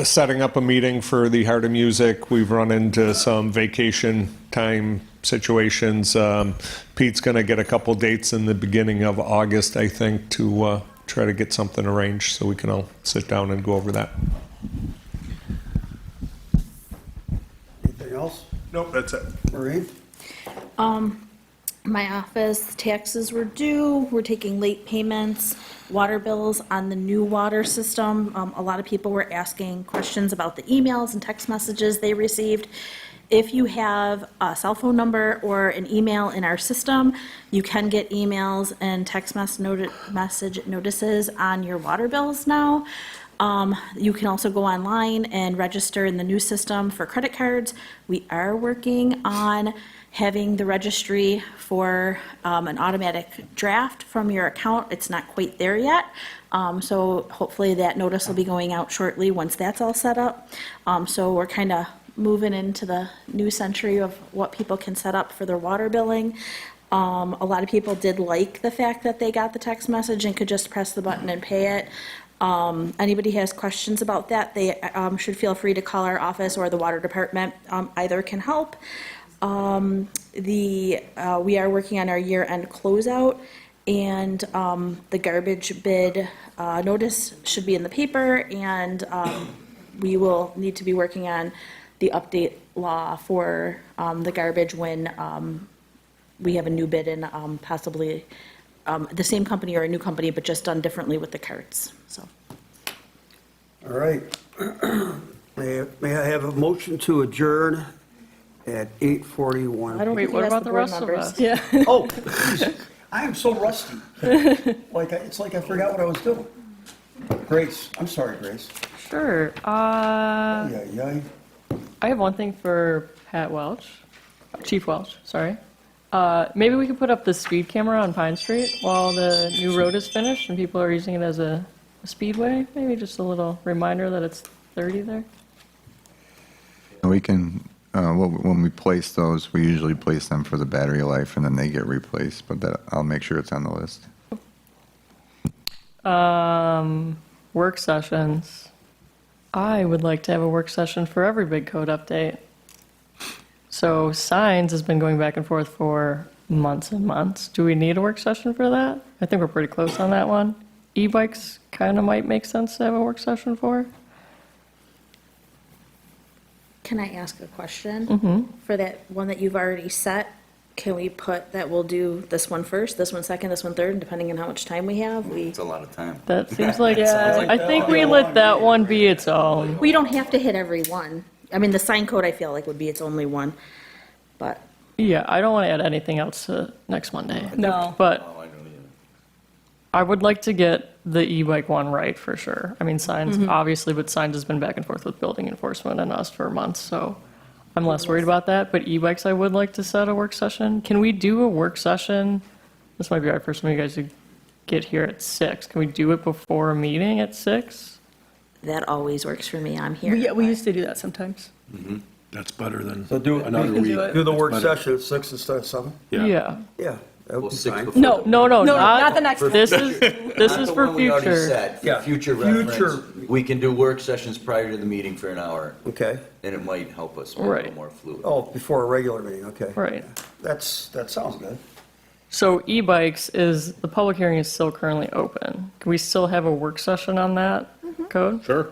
setting up a meeting for the Heart of Music. We've run into some vacation time situations. Pete's going to get a couple dates in the beginning of August, I think, to try to get something arranged so we can all sit down and go over that. Nope, that's it. Maureen? My office, taxes were due, we're taking late payments, water bills on the new water system. A lot of people were asking questions about the emails and text messages they received. If you have a cell phone number or an email in our system, you can get emails and text message notices on your water bills now. You can also go online and register in the new system for credit cards. We are working on having the registry for an automatic draft from your account. It's not quite there yet. So hopefully that notice will be going out shortly once that's all set up. So we're kind of moving into the new century of what people can set up for their water billing. A lot of people did like the fact that they got the text message and could just press the button and pay it. Anybody has questions about that, they should feel free to call our office or the water department. Either can help. We are working on our year-end closeout, and the garbage bid notice should be in the paper, and we will need to be working on the update law for the garbage when we have a new bid and possibly the same company or a new company, but just done differently with the carts, so. All right. May I have a motion to adjourn at 8:41? I don't Wait, think what you about asked the board rest of members. us? Yeah. Oh, geez, I am so rusty. It's like I forgot what I was doing. Grace, I'm sorry, Grace. Sure. Yeah. I have one thing for Pat Welch, Chief Welch, sorry. Maybe we could put up the speed camera on Pine Street while the new road is finished and people are using it as a speedway. Maybe just a little reminder that it's 30 there. We can, when we place those, we usually place them for the battery life and then they get replaced, but I'll make sure it's on the list. Work sessions. I would like to have a work session for every big code update. So signs has been going back and forth for months and months. Do we need a work session for that? I think we're pretty close on that one. E-bikes kind of might make sense to have a work session for. Can I ask a question? Mm-hmm. For that one that you've already set, can we put that we'll do this one first, this one second, this one third, and depending on how much time we have, It's a lot of time. That seems like, I think we let that one be its own. we don't have to hit every one. I mean, the sign code, I feel like, would be its only one, but Yeah, I don't want to add anything else to next Monday. No. But Oh, I don't either. I would like to get the e-bike one right for sure. I mean, signs, obviously, but signs has been back and forth with building enforcement and us for months, so I'm less worried about that. But e-bikes, I would like to set a work session. Can we do a work session? This might be right for some of you guys to get here at 6. Can we do it before a meeting at 6? that always works for me. I'm here. Yeah, we used to do that sometimes. That's better than So do another can week. do it. the work That's better. session at 6 instead of 7? Yeah. Yeah, that would Well, be 6 fine. before. No, No, no, not not the next one. This is Not the for one we already future. set. For Yeah, future future. reference, we can do work sessions prior to the meeting for an hour, Okay. and it might help us be a Right. little more fluid. Oh, before a regular meeting, okay. Right. That sounds good. So e-bikes is, the public hearing is still currently open. Can we still have a work session on that code? Sure.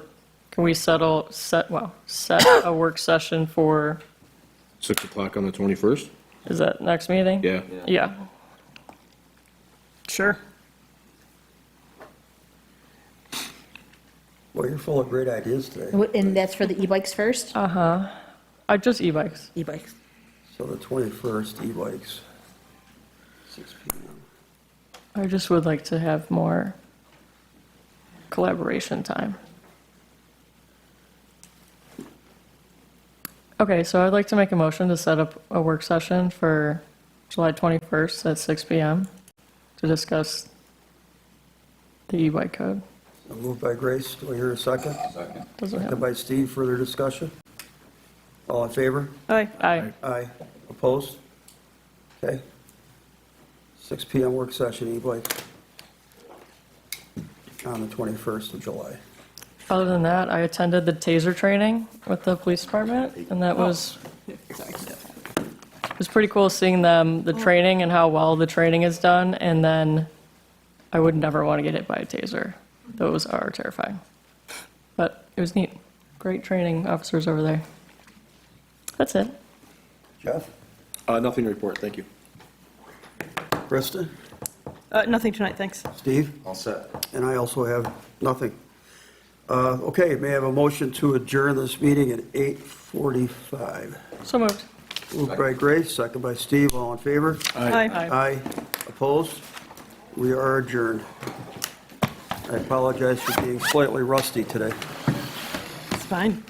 Can we set a work session for, 6 o'clock on the 21st? is that next meeting? Yeah. Yeah. Sure. Well, you're full of great ideas today. And that's for the e-bikes first? Just e-bikes. E-bikes. So the 21st, e-bikes, 6 p.m. I just would like to have more collaboration time. Okay, so I'd like to make a motion to set up a work session for July 21st at 6 PM to discuss the e-bike code. So moved by Grace, do I hear a second? Second. Doesn't Second have, by Steve, further discussion? All in favor? Aye. aye. Aye. Opposed? Okay. 6 p.m. work session, e-bikes, on the 21st of July. Other than that, I attended the taser training with the police department, and that was, it was pretty cool seeing them, the training and how well the training is done, and then I would never want to get hit by a taser. Those are terrifying. But it was neat. Great training officers over there. That's it. Jeff? Nothing to report, thank you. Krista? Nothing tonight, thanks. Steve? All set. And I also have nothing. Okay, may I have a motion to adjourn this meeting at 8:45? So moved. Moved by Grace, second by Steve, all in favor? Aye. Aye. Opposed? We are adjourned. I apologize for being slightly rusty today. It's fine.